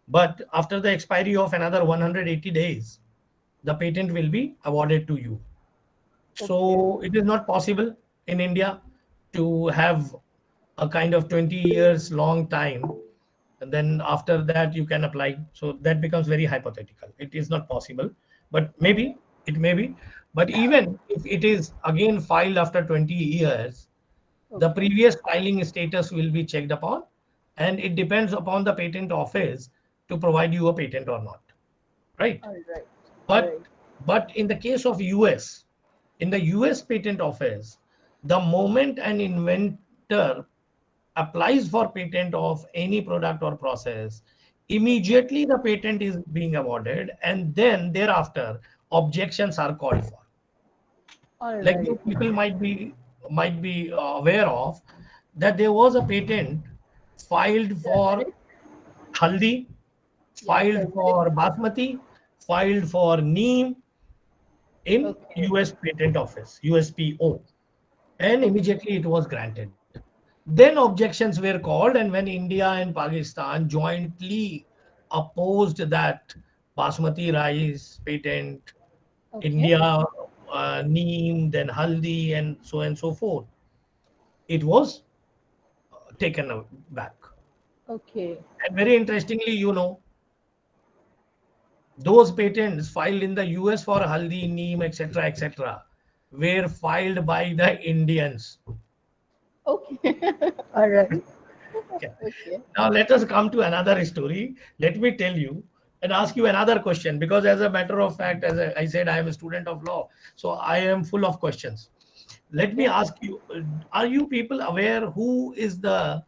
But after the expiry of another 180 days, the patent will be awarded to you. Okay. So it is not possible in India to have a kind of 20 years long time, and then after that you can apply. So that becomes very hypothetical. It is not possible, but Okay. maybe it may be. But even if it is again filed after 20 years, the Okay. previous filing status will be checked upon, and it depends upon the patent office to provide you a patent or not, right? All right. All But right. in the case of US, in the US patent office, the moment an inventor applies for patent of any product or process, Okay. immediately the patent is being awarded, and then thereafter objections are called for. All Like right. you people might be aware of that there was a patent filed for Turmeric. haldi, Yeah, filed turmeric. for basmati, filed for neem in Okay. US Patent Office, USPO, and Okay. immediately it was granted. Then objections were called, and when India and Pakistan jointly opposed that basmati rice patent, Okay. India neem, then haldi, and so forth, it was taken back. Okay. And very interestingly, those patents filed in the US for haldi, neem, etc., were filed by the Indians. Okay. All right. Okay. Okay. Now let us come to another story. Let me tell you and ask you another question, because as a matter of fact, as I said, I am a student of law, so I am full of questions. Let me Okay. ask you: are you people aware who is the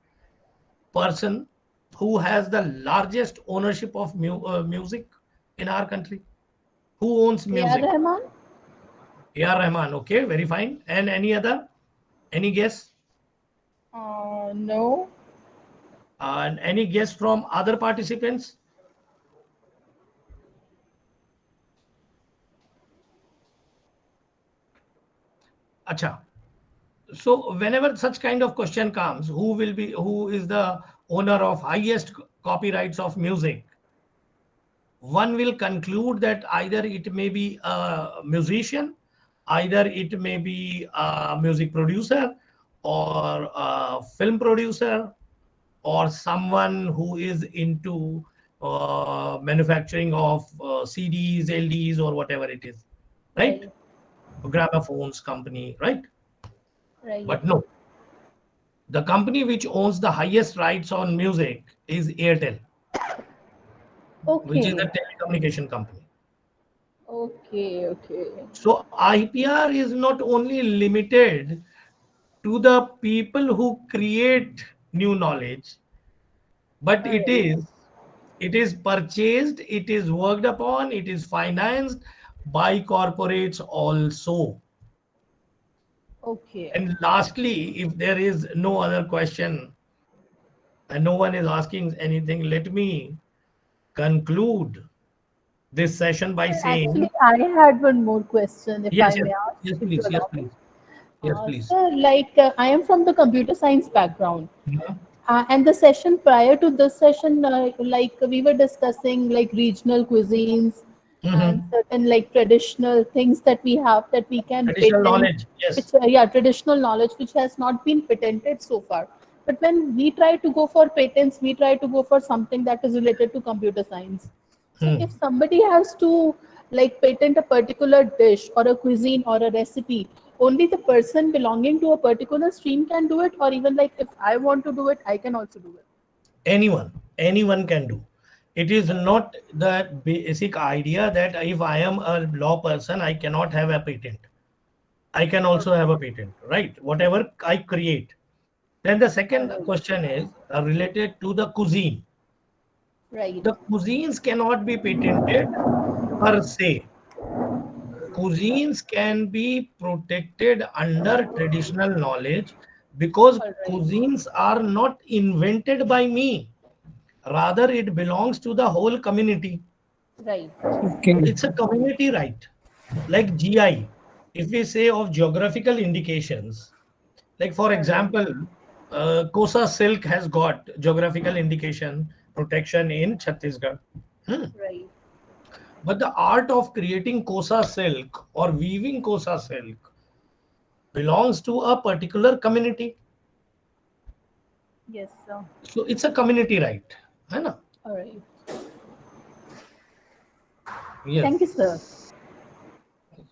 person who has the largest ownership of music in our country? Who owns A.R. music? Rahman? A.R. Rahman. Okay, very fine. And any other? Any guess? No. And any guess from other participants? Acha. So whenever such kind of question comes, who is the owner of highest copyrights of music, one will conclude that either it may be a musician, either it may be a music producer, or a film producer, or someone who is into manufacturing of CDs, LDs, or whatever it is, right? Right. Gramophones company, right? Right. But no, the company which owns the highest rights on music is Airtel, which is a Okay. telecommunication company. Okay. Okay. So IPR is not only limited to the people who create new knowledge, but All right. it is purchased, it is worked upon, it is financed by corporates also. Okay. And lastly, if there is no other question and no one is asking anything, let me conclude this session by Sir, actually, saying, I had one more question, if yes, I yes, may ask, yes, if you please, yes, allow me. please, yes, please. Sir, like I am from the computer science background. Mhm. And the session prior to this session, like we were discussing like regional cuisines and Mhm. certain like traditional things that we have that we can Traditional patent, knowledge, yes. which yeah, traditional knowledge which has not been patented so far. But when we try to go for patents, we try to go for something that is related to computer science. So if Hmm. somebody has to like patent a particular dish or a cuisine or a recipe, only the person belonging to a particular stream can do it, or even like if I want to do it, I can also do it. Anyone can do. It is not the basic idea that if I am a law person, I cannot have a patent. I can also have a patent, right? Whatever I create. Then the All second right. question is related to the cuisine. Right. The cuisines cannot be patented per se. Cuisines can be protected under traditional knowledge because All right. cuisines are not invented by me. Rather, it belongs to the whole community. Right. So Okay. it's a community right. Like GI, if we say of geographical indications, like for All right. example, Kosa silk has got geographical indication protection in Chhattisgarh. Hmm. Right. But the art of creating Kosa silk or weaving Kosa silk belongs to a particular community. Yes, sir. So it's a community right. है ना? All right. Thank you, Yes. sir.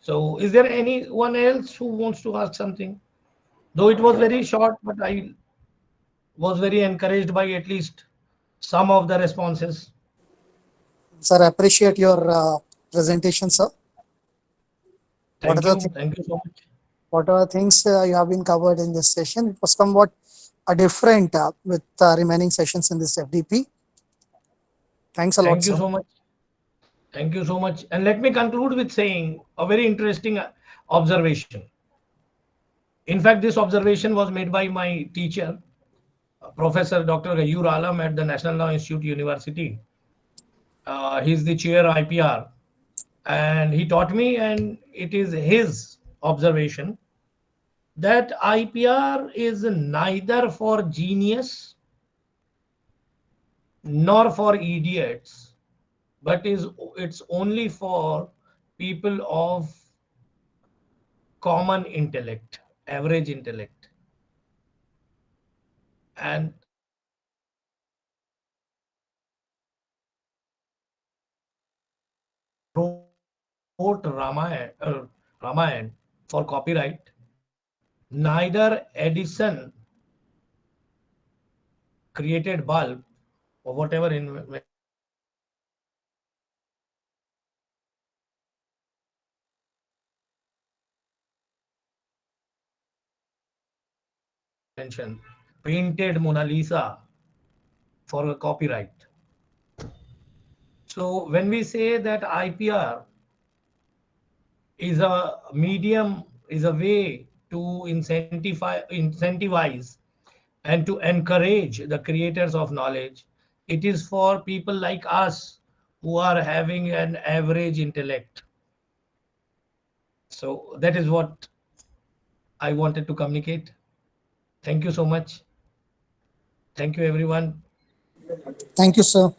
So is there anyone else who wants to ask something? Though it was very short, but I was very encouraged by at least some of the responses. Sir, I appreciate your presentation, sir. What are Thank the you. Thank you so much. what are the things you have been covered in this session? It was somewhat different with remaining sessions in this FDP. Thanks a lot, Thank you sir. so much. Thank you so much. And let me conclude with saying a very interesting observation. In fact, this observation was made by my teacher, Professor Dr. Gayur Alam at the National Law Institute University. He's the chair IPR. And he taught me, and it is his observation that IPR is neither for genius nor for idiots, but it's only for people of common intellect, average intellect. And wrote Ramayana for copyright, neither Edison created bulb or whatever invention painted Mona Lisa for a copyright. So when we say that IPR is a medium, is a way to incentivize and to encourage the creators of knowledge, it is for people like us who are having an average intellect. So that is what I wanted to communicate. Thank you so much. Thank you, everyone. Thank you, sir.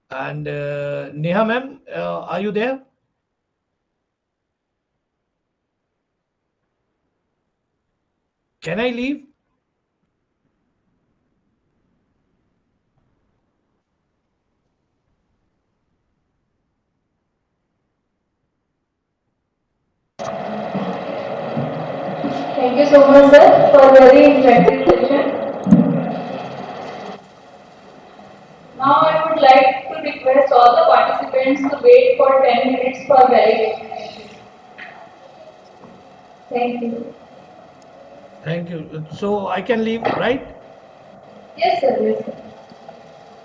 And Neha ma'am, are you there? Can I leave? Thank you so much, sir, for very interactive session. Now I would like to request all the participants to wait for 10 minutes for validation. Thank you. Thank Thank you. So I can leave, right? Yes, sir. Yes, sir.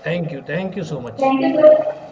Thank you. Thank you so much. Thank you, sir.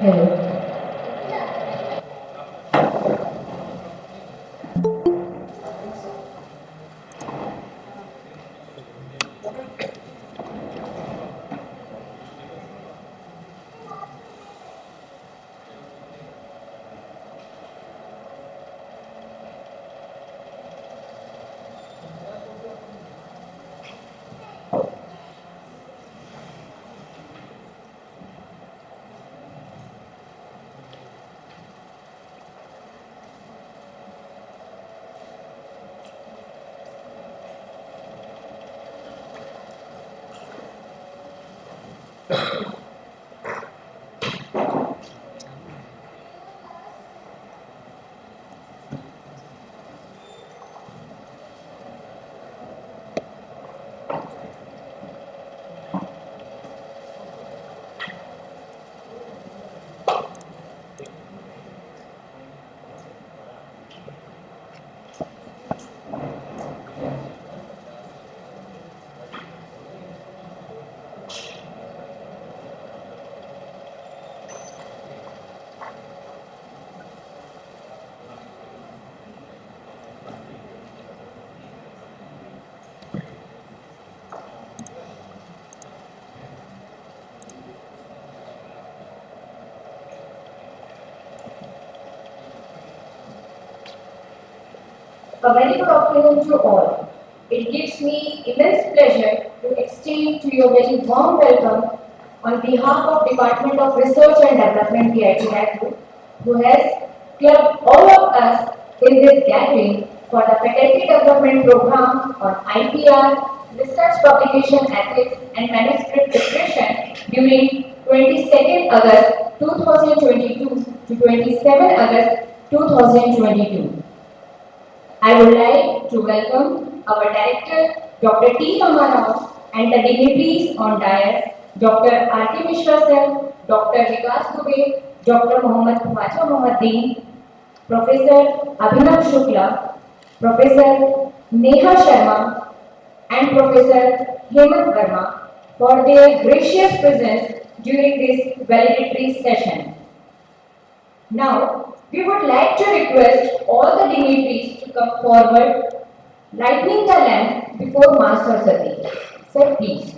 Hello. A very good afternoon to all. It gives me immense pleasure to extend to you a very warm welcome on behalf of Department of Research and Development, the IPR, who has clubbed all of us in this gathering for the Faculty Development Program on IPR, Research Publication Ethics and Manuscript Preparation during 22nd August 2022 to 27 August 2022. I would like to welcome our Director, Dr. T. Ramarao, and the dignitaries on dais, Dr. R.K. Mishra Sir, Dr. Vikas Dubey, Dr. Mohammad Khwaja Mohaddin, Professor Abhinav Shukla, Professor Neha Sharma, and Professor Hemant Verma for their gracious presence during this valedictory session. Now, we would like to request all the dignitaries to come forward, lighting the lamp before Ma Saraswati. Sir, please.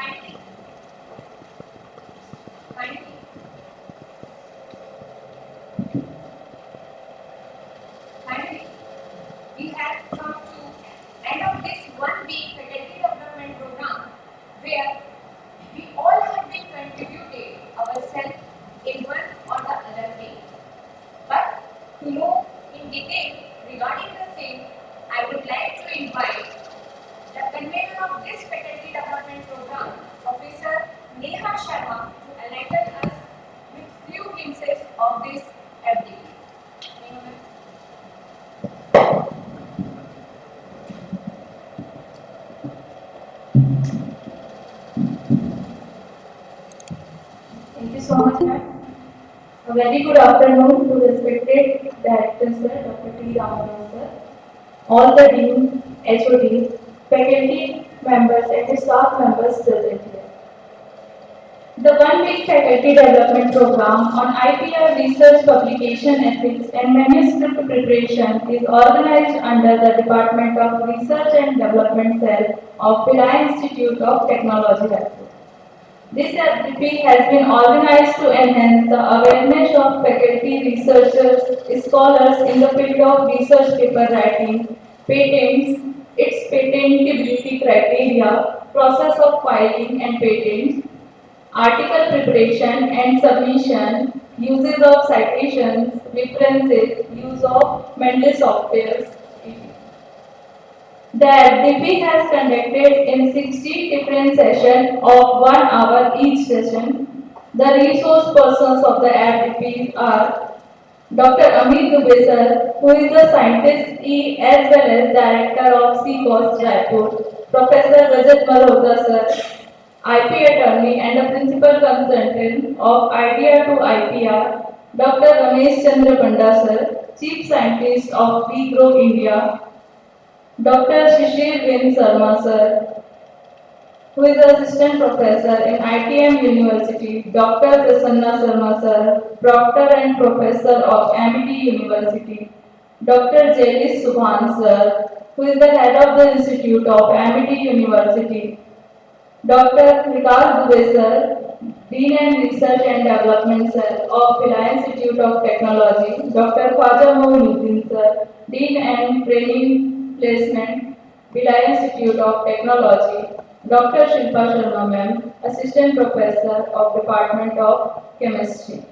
Finally, finally, we have come to end of this 1 week faculty development program where we all have been contributed ourselves in one or the other way. But to know in detail regarding the same, I would like to invite the convener of this faculty development program, Professor Neha Sharma, to enlighten us with few glimpses of this FD. Neha ma'am. Thank you so much, ma'am. A very good afternoon to respected Director Sir, Dr. T. Ramanujan Sir, all the deans, HODs, faculty members and the staff members present here. The 1 week faculty development program on IPR research publication ethics and manuscript preparation is organized under the Department of Research and Development Cell of Pillai Institute of Technology, Raipur. This activity has been organized to enhance the awareness of faculty, researchers, scholars in the field of research paper writing, patents, its patentability criteria, process of filing and patents, article preparation and submission, uses of citations, references, use of mental softwares, etc. The FDP has conducted in 60 different sessions of 1 hour each session. The resource persons of the FDP are Dr. Amit Dubey sir, who is the scientist E as well as director of CCOS Raipur, Professor Rajat Malhotra sir, IP attorney and a principal consultant of IDEA to IPR, Dr. Ramesh Chandra Panda sir, chief scientist of WeGrow India, Dr. Shishir Vin Sarma sir, who is assistant professor in ITM University, Dr. Prasanna Sarma sir, proctor and professor of MIT University, Dr. Jailis Subhan sir, who is the head of the Institute of MIT University, Dr. Vikas Dubey sir, Dean and Research and Development Cell of Pillai Institute of Technology, Dr. Khwaja Moinuddin sir, Dean and Training Placement, Pillai Institute of Technology, Dr. Shilpa Sharma ma'am, Assistant Professor of Department of Chemistry.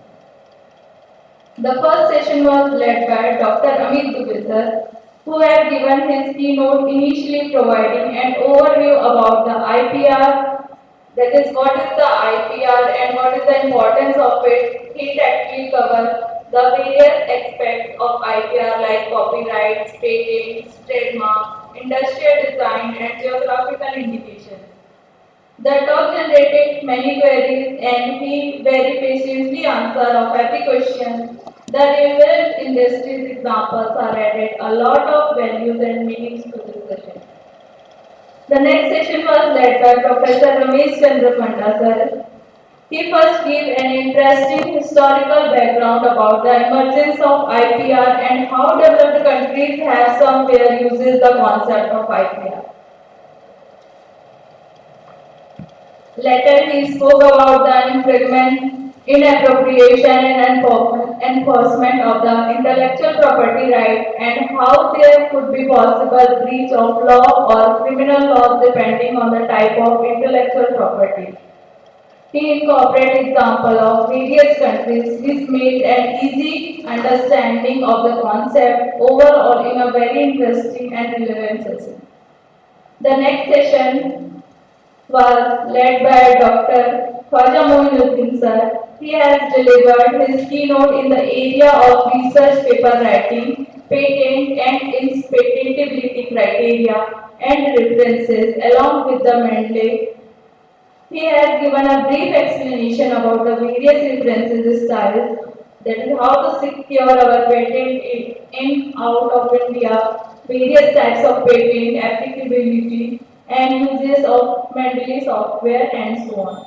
The first session was led by Dr. Amit Dubey sir, who had given his keynote initially providing an overview about the IPR, that is what is the IPR and what is the importance of it. It actually covers the various aspects of IPR like copyrights, patents, trademarks, industrial design and geographical indications. The talk generated many queries and he very patiently answered of every question. The relevant industries examples are added a lot of values and meanings to this session. The next session was led by Professor Ramesh Chandra Panda sir. He first gave an interesting historical background about the emergence of IPR and how developed countries have somewhere uses the concept of IPR. Later, he spoke about the infringement, inappropriation, and enforcement of the intellectual property right and how there could be possible breach of law or criminal laws depending on the type of intellectual property. He incorporated examples of various countries which made an easy understanding of the concept overall in a very interesting and relevant session. The next session was led by Dr. Khwaja Moinuddin sir. He has delivered his keynote in the area of research paper writing, patent and its patentability criteria and references along with the mandate. He has given a brief explanation about the various references styles, that is how to secure our patent in out of India, various types of patent, applicability, and uses of Mendeley software and so on.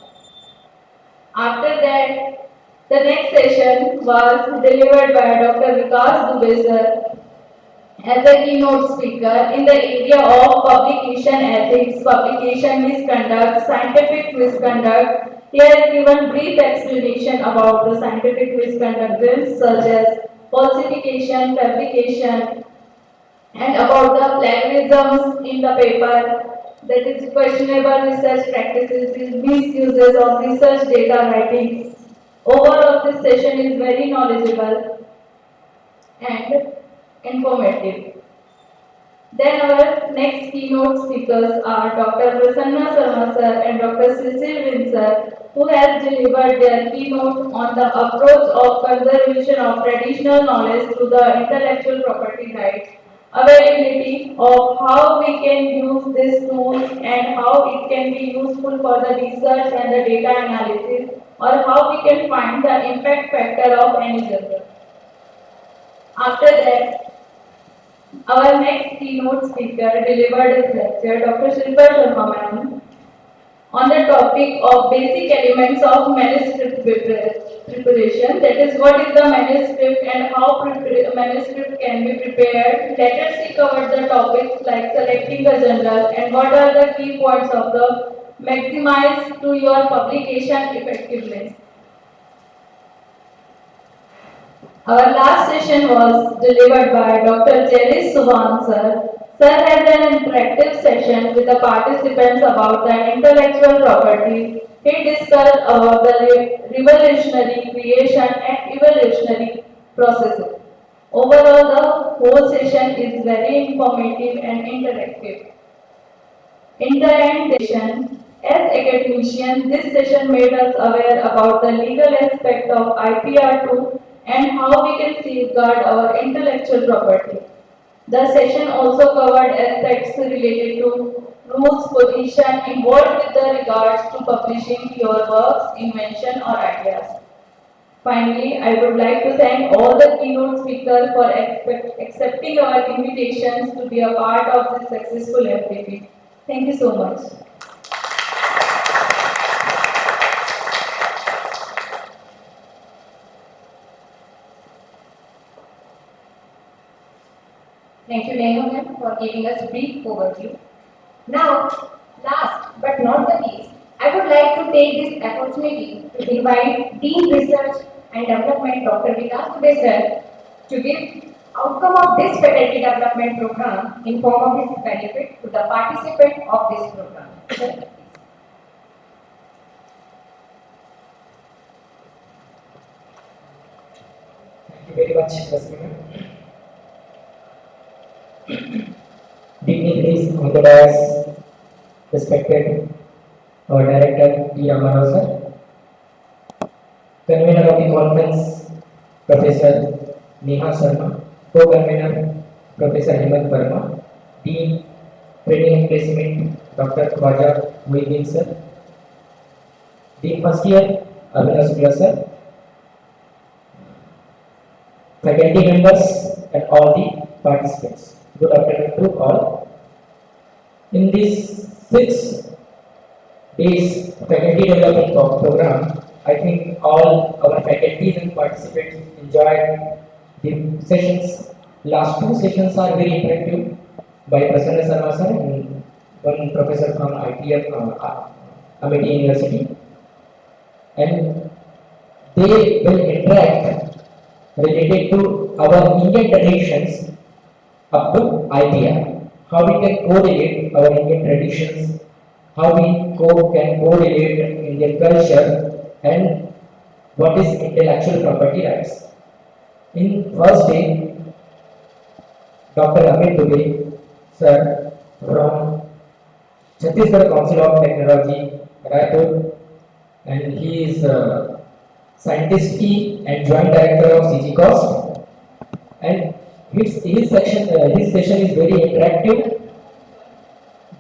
After that, the next session was delivered by Dr. Vikas Dubey sir. as a keynote speaker in the area of publication ethics, publication misconduct, scientific misconduct. He has given brief explanation about the scientific misconduct drills such as falsification, fabrication, and about the plagiarisms in the paper, that is questionable research practices, misuses of research data writing. Overall, this session is very knowledgeable and informative. Then our next keynote speakers are Dr. Prasanna Sharma sir and Dr. Cecil Winsor, who has delivered their keynote on the approach of conservation of traditional knowledge to the intellectual property rights, availability of how we can use these tools and how it can be useful for the research and the data analysis, or how we can find the impact factor of any journal. After that, our next keynote speaker delivered his lecture, Dr. Shilpa Sharma ma'am, on the topic of basic elements of manuscript preparation. That is, what is the manuscript and how manuscript can be prepared. Later she covered the topics like selecting a journal and what are the key points of the maximize to your publication effectiveness. Our last session was delivered by Dr. Jerry Suvan sir. Sir has an interactive session with the participants about the intellectual property. He discussed about the revolutionary creation and evolutionary processes. Overall, the whole session is very informative and interactive. In the end session, as academicians, this session made us aware about the legal aspect of IPR2 and how we can safeguard our intellectual property. The session also covered aspects related to rules, position involved with the regards to publishing your works, invention or ideas. Finally, I would like to thank all the keynote speakers for accepting our invitations to be a part of this successful FDP. Thank you so much. Thank you, Neha ma'am, for giving us a brief overview. Now, last but not the least, I would like to take this opportunity to invite Dean Research and Development Dr. Vikas Dubey sir to give outcome of this faculty development program in form of his benefit to the participant of this program. Sir, please. Thank you very much, Rasmina. Dignitaries on the dais, respected our director T. Ramarao sir, convener of the conference Professor Neha Sharma, co-convener Professor Hemant Verma, Dean Training and Placement Dr. Khwaja Muhyiddin sir, Dean first year Abhinav Shukla sir, faculty members and all the participants. Good afternoon to all. In this 6 days faculty development program, I think all our faculties and participants enjoyed the sessions. Last 2 sessions are very interactive by Prasanna Sharma sir and one professor from IPR, Amity University, and they will interact related to our Indian traditions up to IPR. How we can correlate our Indian traditions, how we can correlate Indian culture, and what is intellectual property rights. In first day, Dr. Amit Dubey sir from Chhattisgarh Council of Technology, Raipur, and he is scientist and joint director of CG Cost, and his session is very interactive.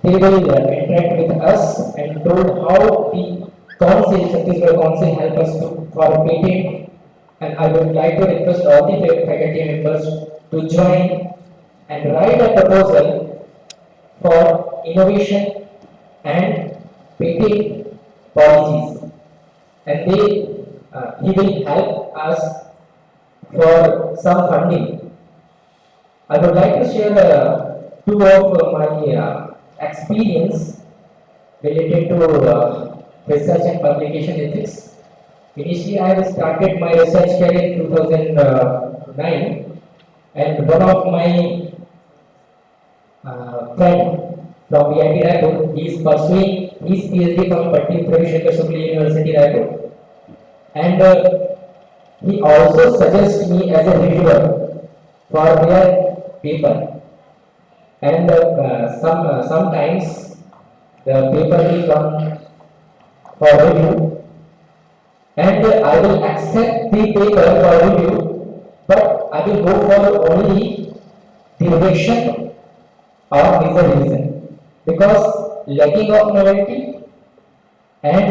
They will interact with us and told how the council, Chhattisgarh Council, help us for patent. And I would like to request all the faculty members to join and write a proposal for innovation and patent policies. And he will help us for some funding. I would like to share two of my experience related to research and publication ethics. Initially, I have started my research career in 2009, and one of my friend from IIT Raipur, he is pursuing his PhD from Patni Pravesh University, Raipur, and he also suggests me as a reviewer for their paper. And sometimes the paper will come for review, and I will accept the paper for review, but I will go for only the rejection or major reason because lacking of novelty and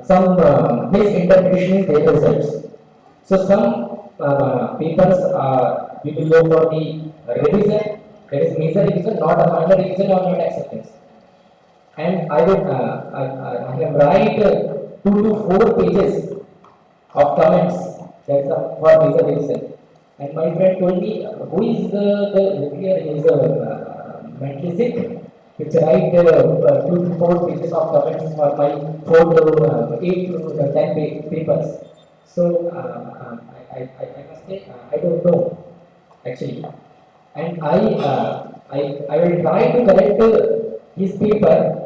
some misinterpretation in their results. So some papers we will go for the revision, that is major revision, not a minor revision or not acceptance. And I will I have write 2 to 4 pages of comments, that's for major revision. And my friend told me, who is the reviewer? He is mentally sick, which write 2 to 4 pages of comments for my 8 to 10 papers. So I must say, I don't know actually, and I will try to correct his paper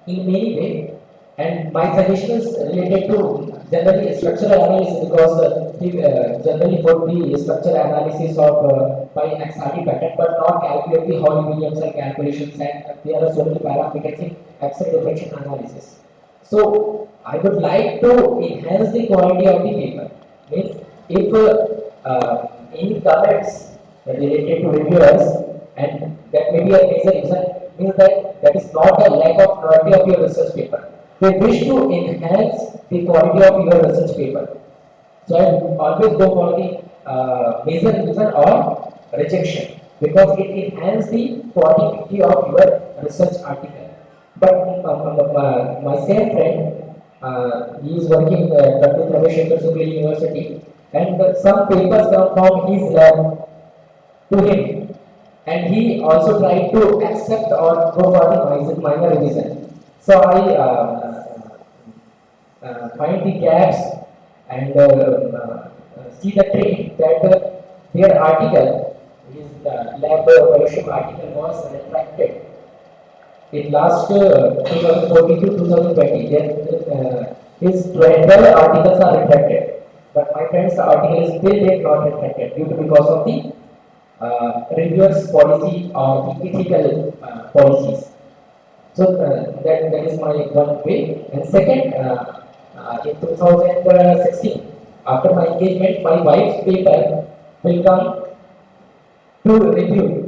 in many way, and my suggestion is related to generally structural analysis because he generally put the structural analysis of by XRD pattern, but not calculate the Hall Williamson calculations, and there are so many parameters in Excel differential analysis. So I would like to enhance the quality of the paper. Means if any comments related to reviewers, and that may be a major reason, means that is not a lack of quality of your research paper. They wish to enhance the quality of your research paper. So I always go for the major reason or rejection because it enhances the quality of your research article. But my same friend, he is working at Dr. Pravesh University, and some papers come from his lab to him, and he also tried to accept or go for the minor revision. So I find the gaps and see the trend that their article, his lab fellowship article, was retracted in last 2014 to 2020. His 12 articles are retracted, but my friend's article is still yet not retracted due to because of the reviewers policy or the ethical policies. So that is my one way. And second, in 2016, after my engagement, my wife's paper will come to review.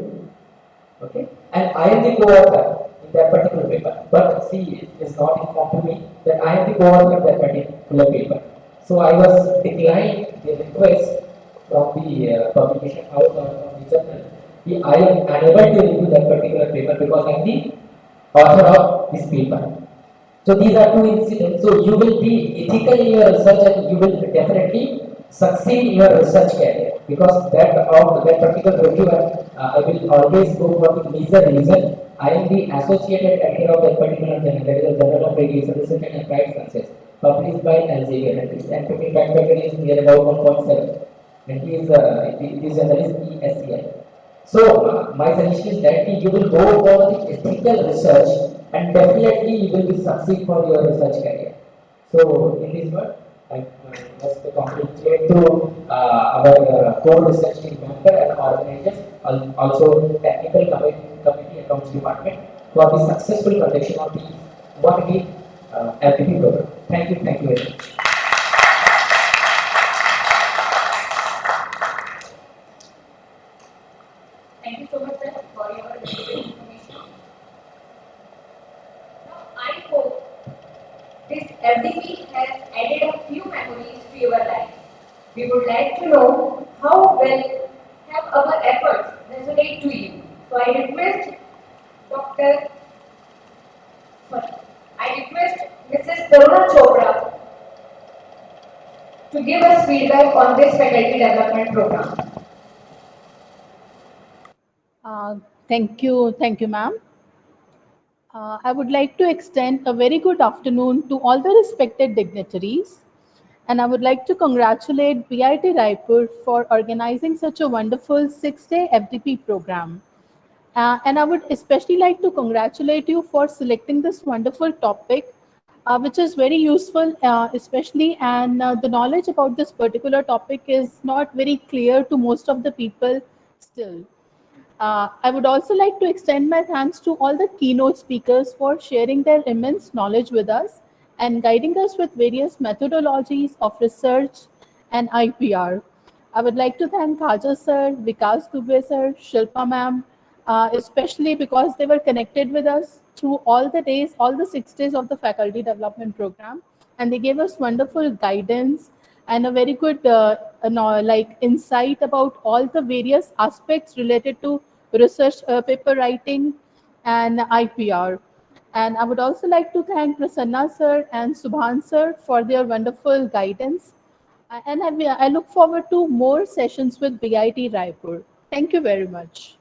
Okay, and I am the co-author in that particular paper. But she is not informed to me that I am the co-author in that particular paper. So I was declined the request from the publication house or from the journal. I am unable to review that particular paper because I am the author of this paper. So these are two incidents. So you will be ethical in your research and you will definitely succeed in your research career because that of that particular reviewer, I will always go for the major reason. I am the associated editor of that particular journal, that is the Journal of Radiation Research and Applied Sciences, published by Elsevier, and its scientific impact factor is near about 1.7, and this journal is ESCI. So my suggestion is that you will go for the ethical research and definitely you will be succeed for your research career. So in this word, I must congratulate to our core research team member and organizers, also technical committee accounts department for the successful conduction of the 1 week LPP program. Thank you very much. Thank you so much, sir, for your valuable information. Now, I hope this FDP has added a few memories to your lives. We would like to know how well have our efforts resonate to you. So I request Dr. I request Mrs. Taruna Chopra to give us feedback on this faculty development program. Thank you, ma'am. I would like to extend a very good afternoon to all the respected dignitaries, and I would like to congratulate BIT Raipur for organizing such a wonderful 6-day FDP program. And I would especially like to congratulate you for selecting this wonderful topic, which is very useful, especially, and the knowledge about this particular topic is not very clear to most of the people still. I would also like to extend my thanks to all the keynote speakers for sharing their immense knowledge with us and guiding us with various methodologies of research and IPR. I would like to thank Khaja sir, Vikas Dubey sir, Shilpa ma'am, especially because they were connected with us through all the days, all the 6 days of the faculty development program, and they gave us wonderful guidance and a very good like insight about all the various aspects related to research paper writing and IPR. And I would also like to thank Prasanna sir and Subhan sir for their wonderful guidance. And I look forward to more sessions with BIT Raipur. Thank you very much.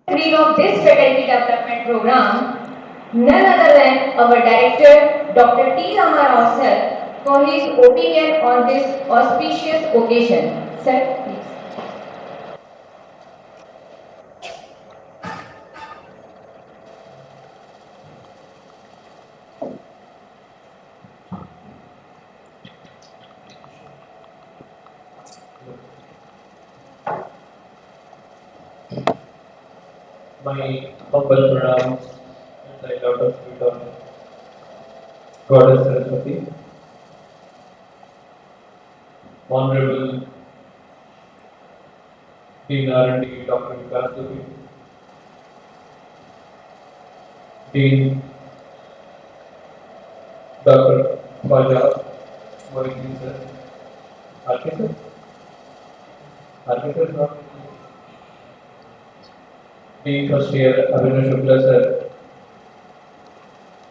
Lead of this faculty development program, none other than our director, Dr. T. Ramarao for his opinion on this auspicious occasion. Sir, please. My humble pranams and I lotus feet of Goddess Saraswati, Honorable Dean R&D Dr. Vikas Dubey, Dean Dr. Khwaja Mohiddin sir, Architect, not Dean First Year Abhinav Shukla sir,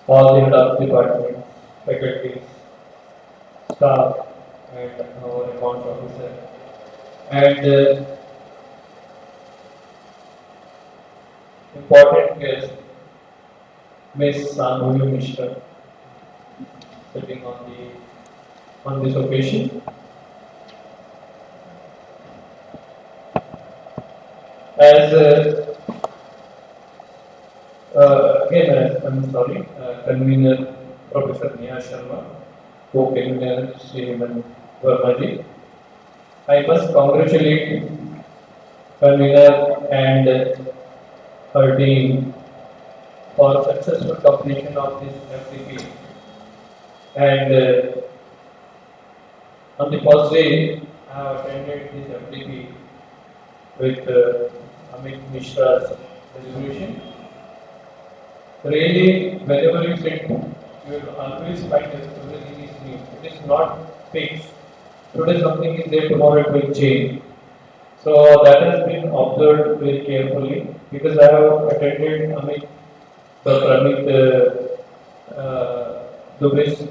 all the head of departments, faculties, staff, and our accounts officer, and important guest, Ms. Sambhavi Mishra, sitting on this occasion. As again, I'm sorry, convener Professor Neha Sharma, co-convener Sriman Vermaji. I must congratulate convener and her team for successful completion of this FTP. And on the first day, I have attended this FTP with Amit Mishra's resolution. Really, whenever you sit, you will always find that everything is new. It is not fixed. Today something is there, tomorrow it will change. So that has been observed very carefully because I have attended Dr. Amit Dubey's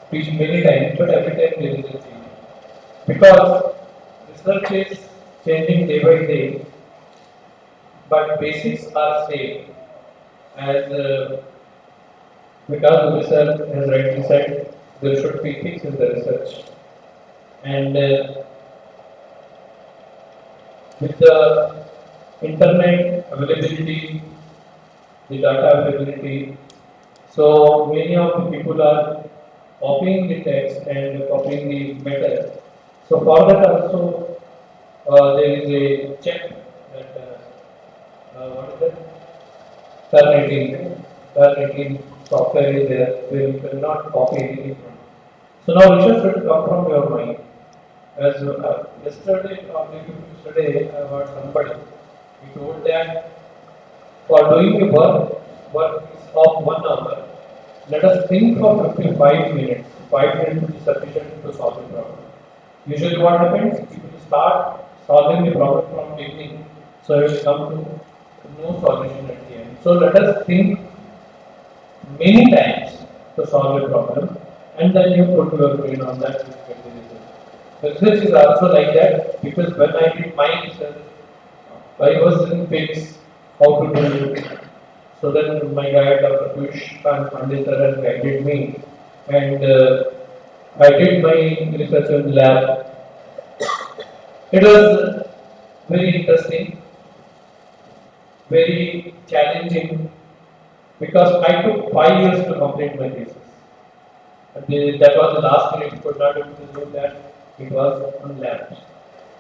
speech many times, but every time there is a change. Because research is changing day by day, but basics are same. As Vikas Dubey sir has rightly said, there should be ethics in the research. And with the internet availability, the data availability, so many of the people are copying the text and copying the matter. So for that also there is a check that what is that? Turnitin software is there where you cannot copy anything from. So now research should come from your mind. As yesterday or maybe yesterday I heard somebody, he told that for doing a work is of 1 hour, let us think for 55 minutes. 5 minutes is sufficient to solve the problem. Usually what happens, people start solving the problem from beginning. So it will come to no solution at the end. So let us think many times to solve a problem, and then you put your brain on that to get the result. The research is also like that because when I did my research, I was in fix how to do it. So then my guide Dr. Push Pandit sir has guided me, and I did my research in the lab. It was very interesting, very challenging because I took 5 years to complete my thesis. That was the last year. It could not able to do that. It was on labs.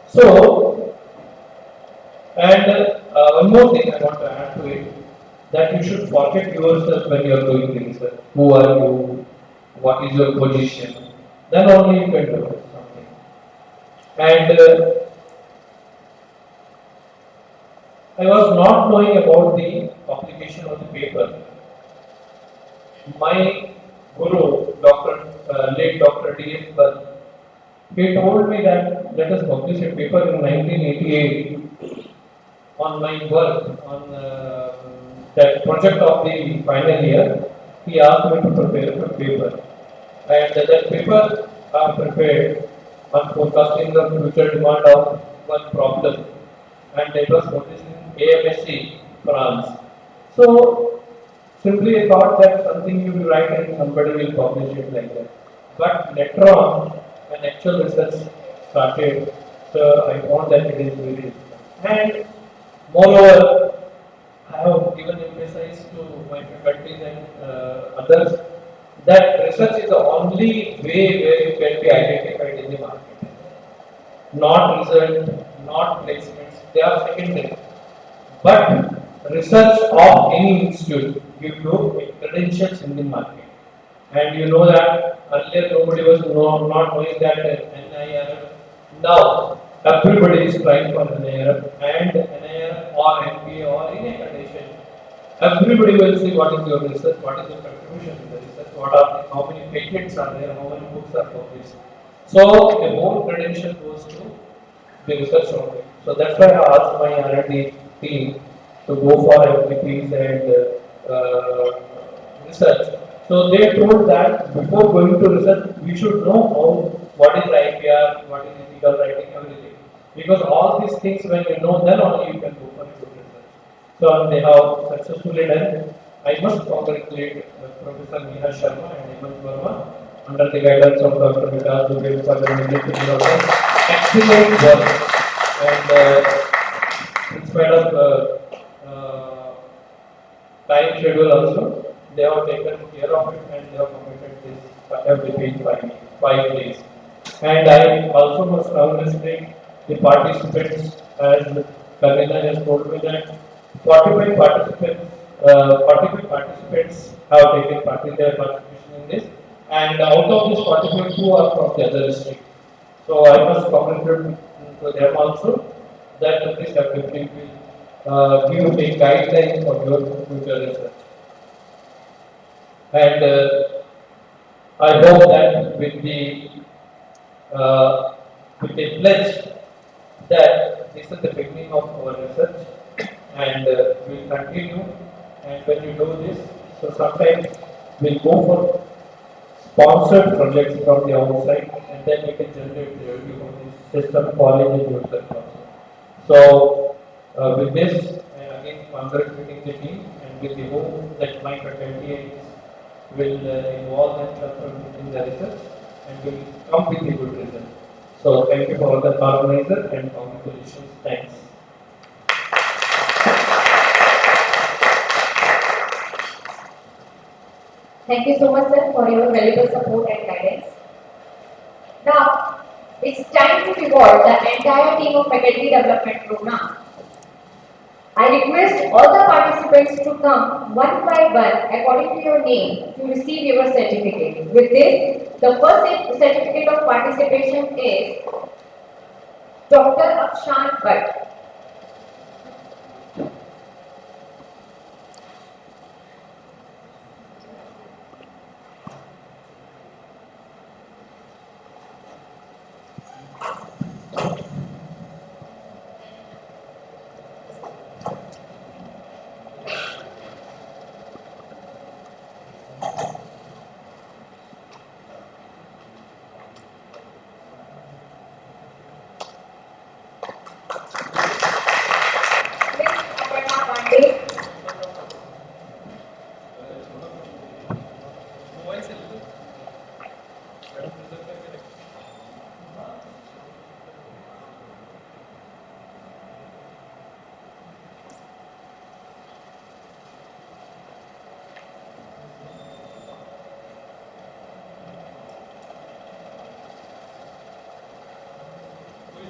So, and one more thing I want to add to it, that you should forget yourself when you are doing the research. Who are you? What is your position? Then only you can do something. And I was not knowing about the publication of the paper. My guru, late Dr. D.S. Bal, he told me that let us publish a paper in 1988 on my work on that project of the final year. He asked me to prepare a paper, and that paper I prepared on forecasting the future demand of one problem, and it was published in AMSC, France. So simply I thought that something you will write and somebody will publish it like that. But later on, when actual research started, so I found that it is very difficult. And moreover, I have given emphasis to my faculties and others that research is the only way where you can be identified in the market. Not result, not placements, they are secondary. But research of any institute give you credentials in the market. And you know that earlier nobody was not knowing that NIR. Now everybody is trying for NIR, and NIR or MBA or any accreditation. Everybody will see what is your research, what is your contribution in the research, how many patents are there, how many books are published. So a whole credential goes to the research only. So that's why I asked my R&D team to go for FDPs and research. So they told that before going to research, we should know what is IPR, what is ethical writing, everything. Because all these things, when you know, then only you can go for good research. So they have successfully done. I must congratulate Professor Neha Sharma and Hemant Verma under the guidance of Dr. Vikas Dubey for the excellent work. And in spite of time schedule also, they have taken care of it and they have completed this every page 5 days. And I also must congratulate the participants, as Karina has told me that 45 participants have taken their participation in this, and out of these 45, 2 are from the other district. So I must congratulate to them also that this activity will give a guideline for your future research. And I hope that with the pledge that this is the beginning of our research, and we'll continue. And when you do this, so sometimes we'll go for sponsored projects from the outside, and then we can generate revenue from this system, college and yourself also. So with this, again congratulating the team, and with the hope that my faculty will involve themselves in the research and will come with a good result. So thank you for the organizer and congratulations. Thanks. Thank you so much, sir, for your valuable support and guidance. Now, it's time to reward the entire team of faculty development program. I request all the participants to come one by one according to your name to receive your certificate. With this, the first certificate of participation is Dr. Ethicsand Bhatt. Next,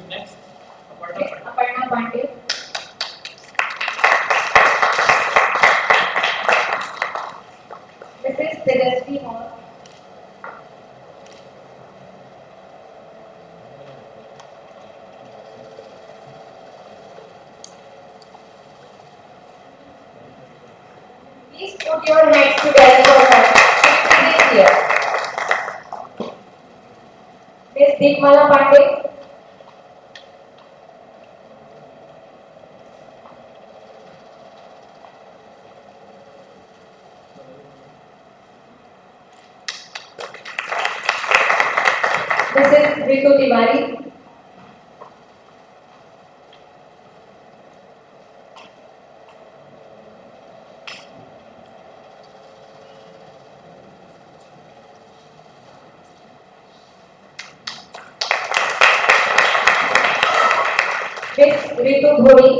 Next, Aparna Pandey. This is Tejasvi Hall. Please put your hands together for her. She is here. Miss Deepmala Pandey. This is Ritu Tiwari. Miss Ritu Dhoni.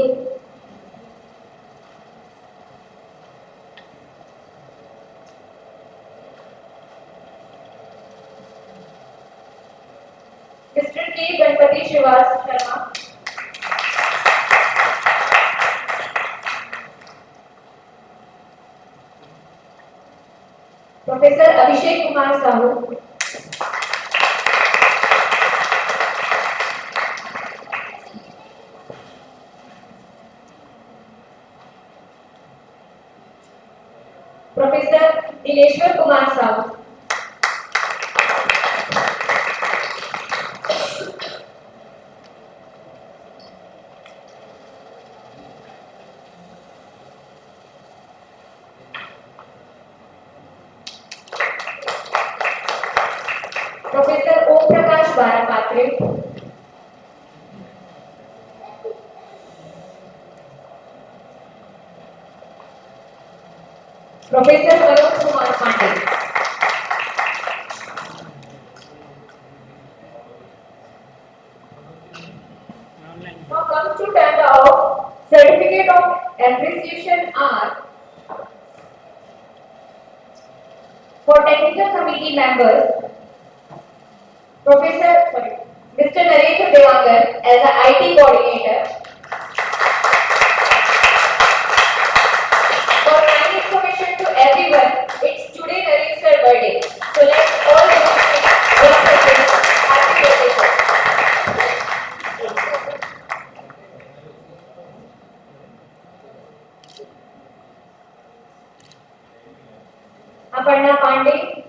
Mr. K. Ganpati Shivas Sharma. Professor Abhishek Kumar Sahu. Professor Dileshwar Kumar Sahu. Professor Om Prakash Barapatre. Professor Manoj Kumar Pandey. Now comes to turn of Certificate of Appreciation are for technical committee members. Mr. Narendra Devangar as an IT coordinator. For kind information to everyone, it's today Narendra's birthday. So let's all wish him happy birthday, sir. Aparna Pandey.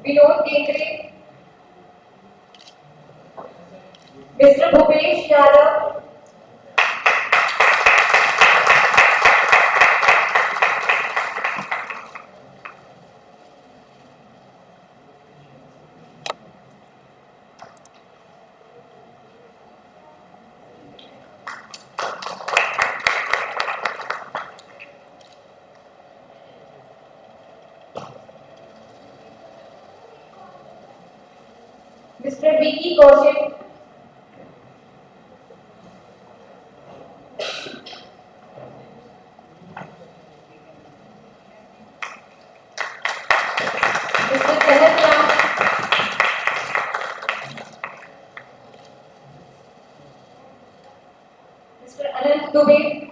Vinod Kendre. Mr. Bhupesh Yadav. Mr. Vicky Kaushik. Mr. Sahaj Ram. Mr. Anant Dubey.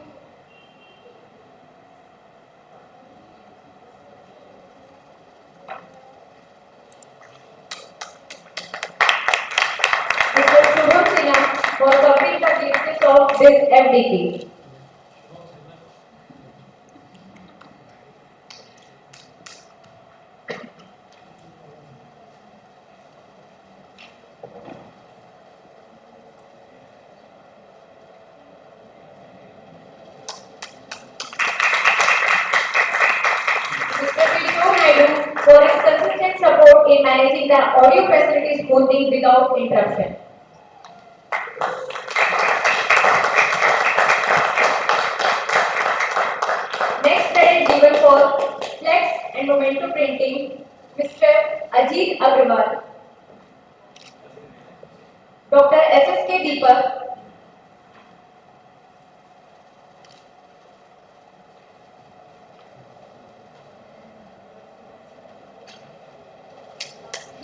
Mr. Shubham Sinha for covering the basis of this FDP. Mr. Vishnu Naidu for his consistent support in managing the audio facilities smoothly without interruption. Next credit given for flex and memento printing, Mr. Ajit Agrawal. Dr. SSK Deepak.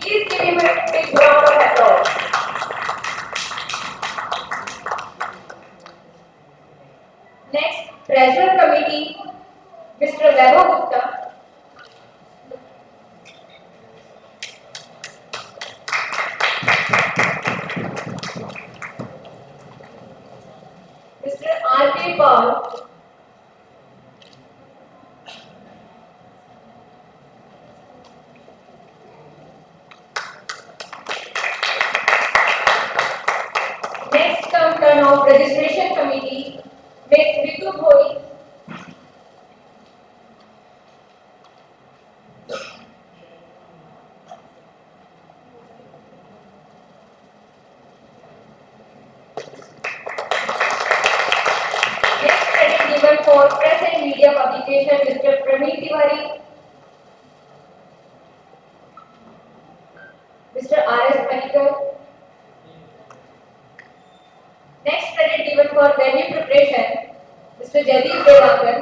Please give him a big round of applause. Next, Treasurer Committee, Mr. Vaibhav Gupta. Mr. R.K. Paul. Next come turn of Registration Committee, Ms. Ritu Bhoi. Next credit given for Press and Media Publication, Mr. Prameet Tiwari. Mr. R.S. Panikar. Next credit given for venue preparation, Mr. Jaideep Devakar.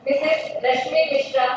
Mrs. Rashmi Mishra.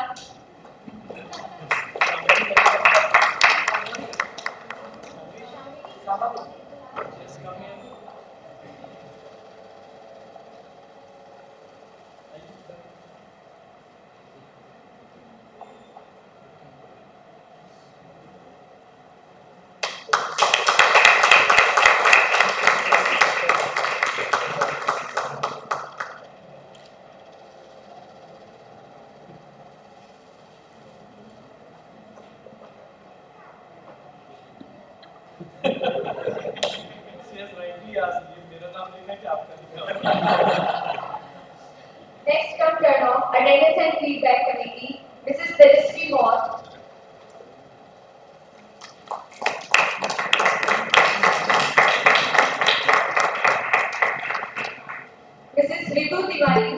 Next come turn of Attendance and Feedback Committee, Mrs. Tejasvi Moore. Mrs. Ritu Tiwari.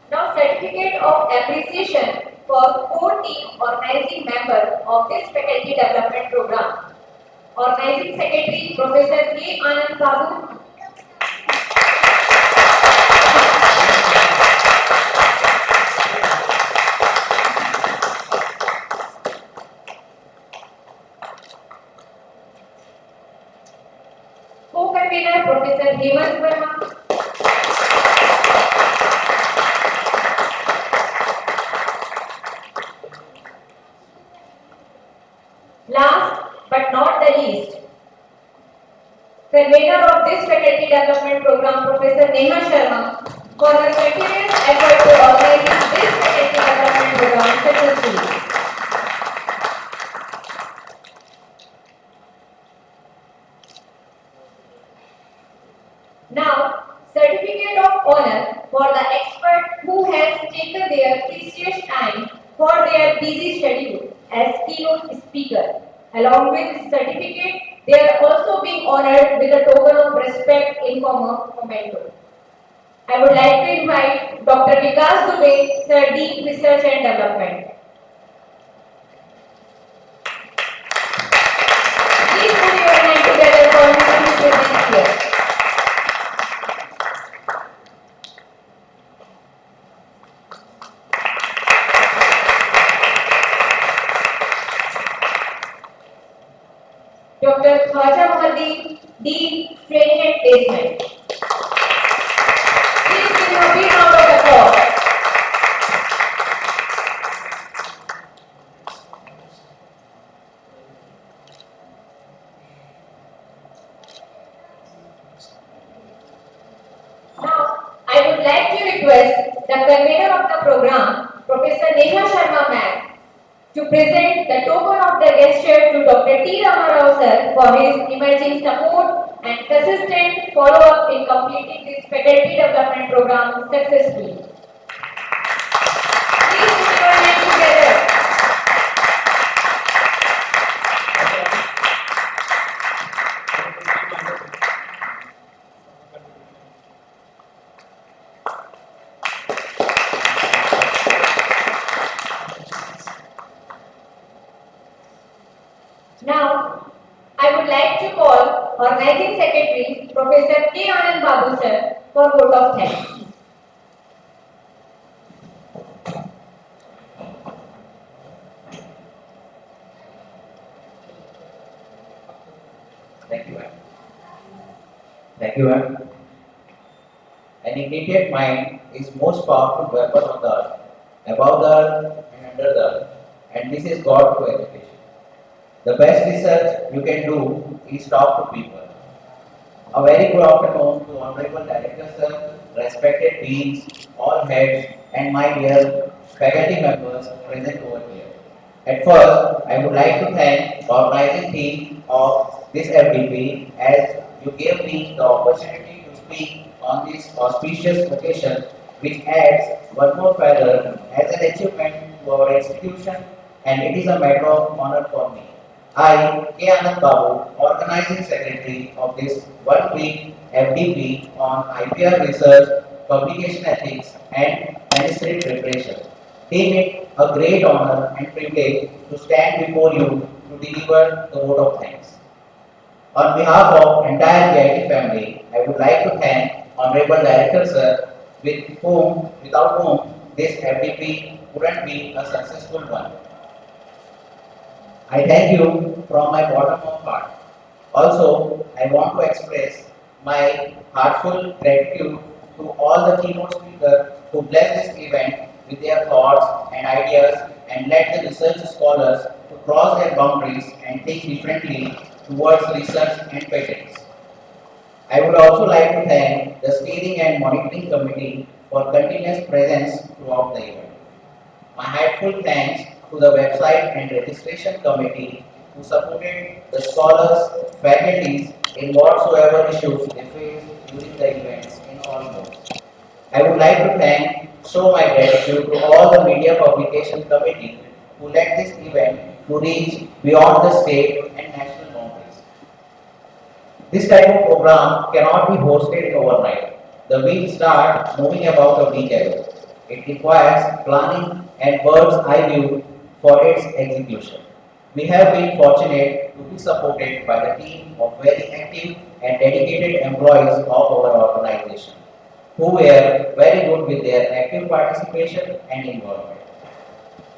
Now certificate of appreciation for core team organizing member of this faculty development program. Organizing Secretary Professor K. Anand Babu. Co-convener Professor Hemant Verma. Last but not the least, convener of this faculty development program, Professor Neha Sharma, for her continuous effort to organize this faculty development program successfully. Now, certificate of honor for the expert who has taken their precious time for their busy schedule as keynote speaker. Along with certificate, they are also being honored with a token of respect in form of memento. I would like to invite Dr. Vikas Dubey, Sir Dean Research and Development. Please put your hand together for his presence here. Dr. Khwaja Mahdi, Dean, Training and Placement. Please give him a big round of applause. request the convener of the program, Professor Neha Sharma ma'am, to present the token of the gesture to Dr. T. Ramarao sir for his emerging support and consistent follow-up in completing this faculty development program successfully. Please put your hands together. Now, I would like to call Organizing Secretary Professor K. Anand Babu sir for vote of thanks. Thank you, ma'am. Thank you, ma'am. An ignited mind is most powerful weapon on the earth, above the earth and under the earth, and this is God through education. The best research you can do is talk to people. A very good afternoon to Honorable Director Sir, respected deans, all heads, and my dear faculty members present over here. At first, I would like to thank the organizing team of this FDP as you gave me the opportunity to speak on this auspicious occasion, which adds one more feather as an achievement to our institution, and it is a matter of honor for me. I, K. Anand Babu, Organizing Secretary of this 1 week FDP on IPR research, publication ethics, and manuscript preparation, deem it a great honor and privilege to stand before you to deliver the vote of thanks. On behalf of entire KIT family, I would like to thank Honorable Director Sir, without whom this FDP wouldn't be a successful one. I thank you from my bottom of heart. Also, I want to express my heartfelt gratitude to all the keynote speakers who blessed this event with their thoughts and ideas and led the research scholars to cross their boundaries and think differently towards research and patents. I would also like to thank the steering and monitoring committee for continuous presence throughout the event. My heartfelt thanks to the website and registration committee who supported the scholars, faculties in whatsoever issues they faced during the events in all modes. I would like to show my gratitude to all the media publication committee who led this event to reach beyond the state and national boundaries. This type of program cannot be hosted in overnight. The wheels start moving about a week ago. It requires planning and bird's eye view for its execution. We have been fortunate to be supported by the team of very active and dedicated employees of our organization, who were very good with their active participation and involvement.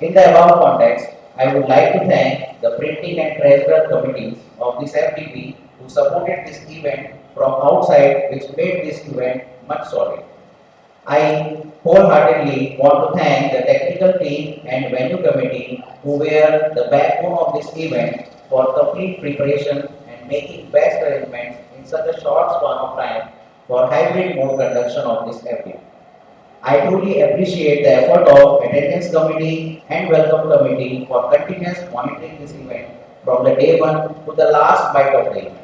In the above context, I would like to thank the printing and treasurer committees of this FDP who supported this event from outside, which made this event much solid. I wholeheartedly want to thank the technical team and venue committee who were the backbone of this event for complete preparation and making best arrangements in such a short span of time for hybrid mode conduction of this event. I truly appreciate the effort of attendance committee and welcome committee for continuous monitoring this event from the day one to the last bite of the event.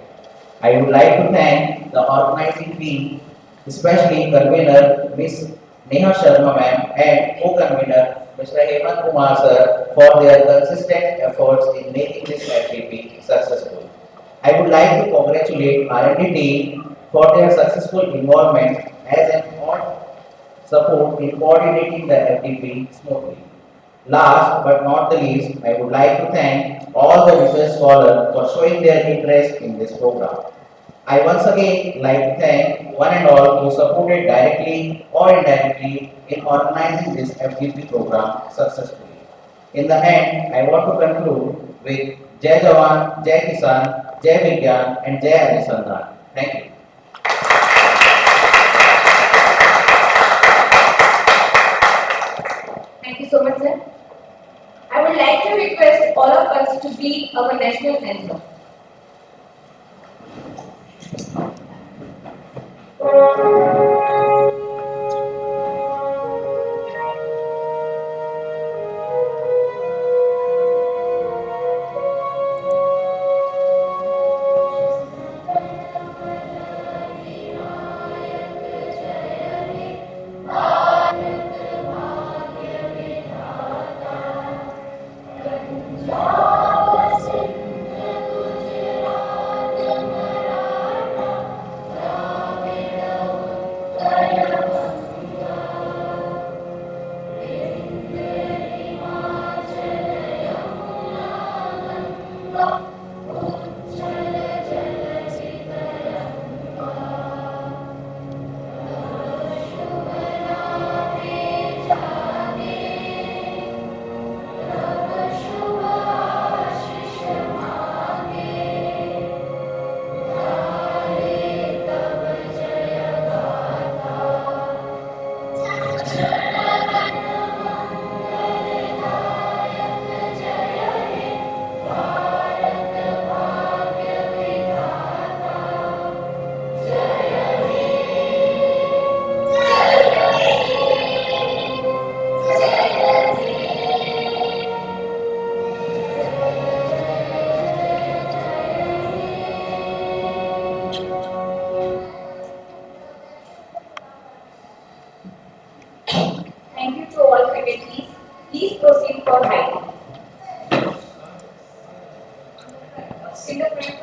I would like to thank the organizing team, especially convener Ms. Neha Sharma ma'am and co-convener Mr. Hemant Kumar sir for their consistent efforts in making this activity successful. I would like to congratulate R&D team for their successful involvement as an odd support in coordinating the FDP smoothly. Last but not the least, I would like to thank all the research scholars for showing their interest in this program. I once again like to thank one and all who supported directly or indirectly in organizing this FDP program successfully. In the end, I want to conclude with Jai Jawan, Jai Kisan, Jai Vigyan and Jai Ethicsand. Thank you. Thank you so much, sir. I would like to request all of us to lead our national anthem. our height. In the front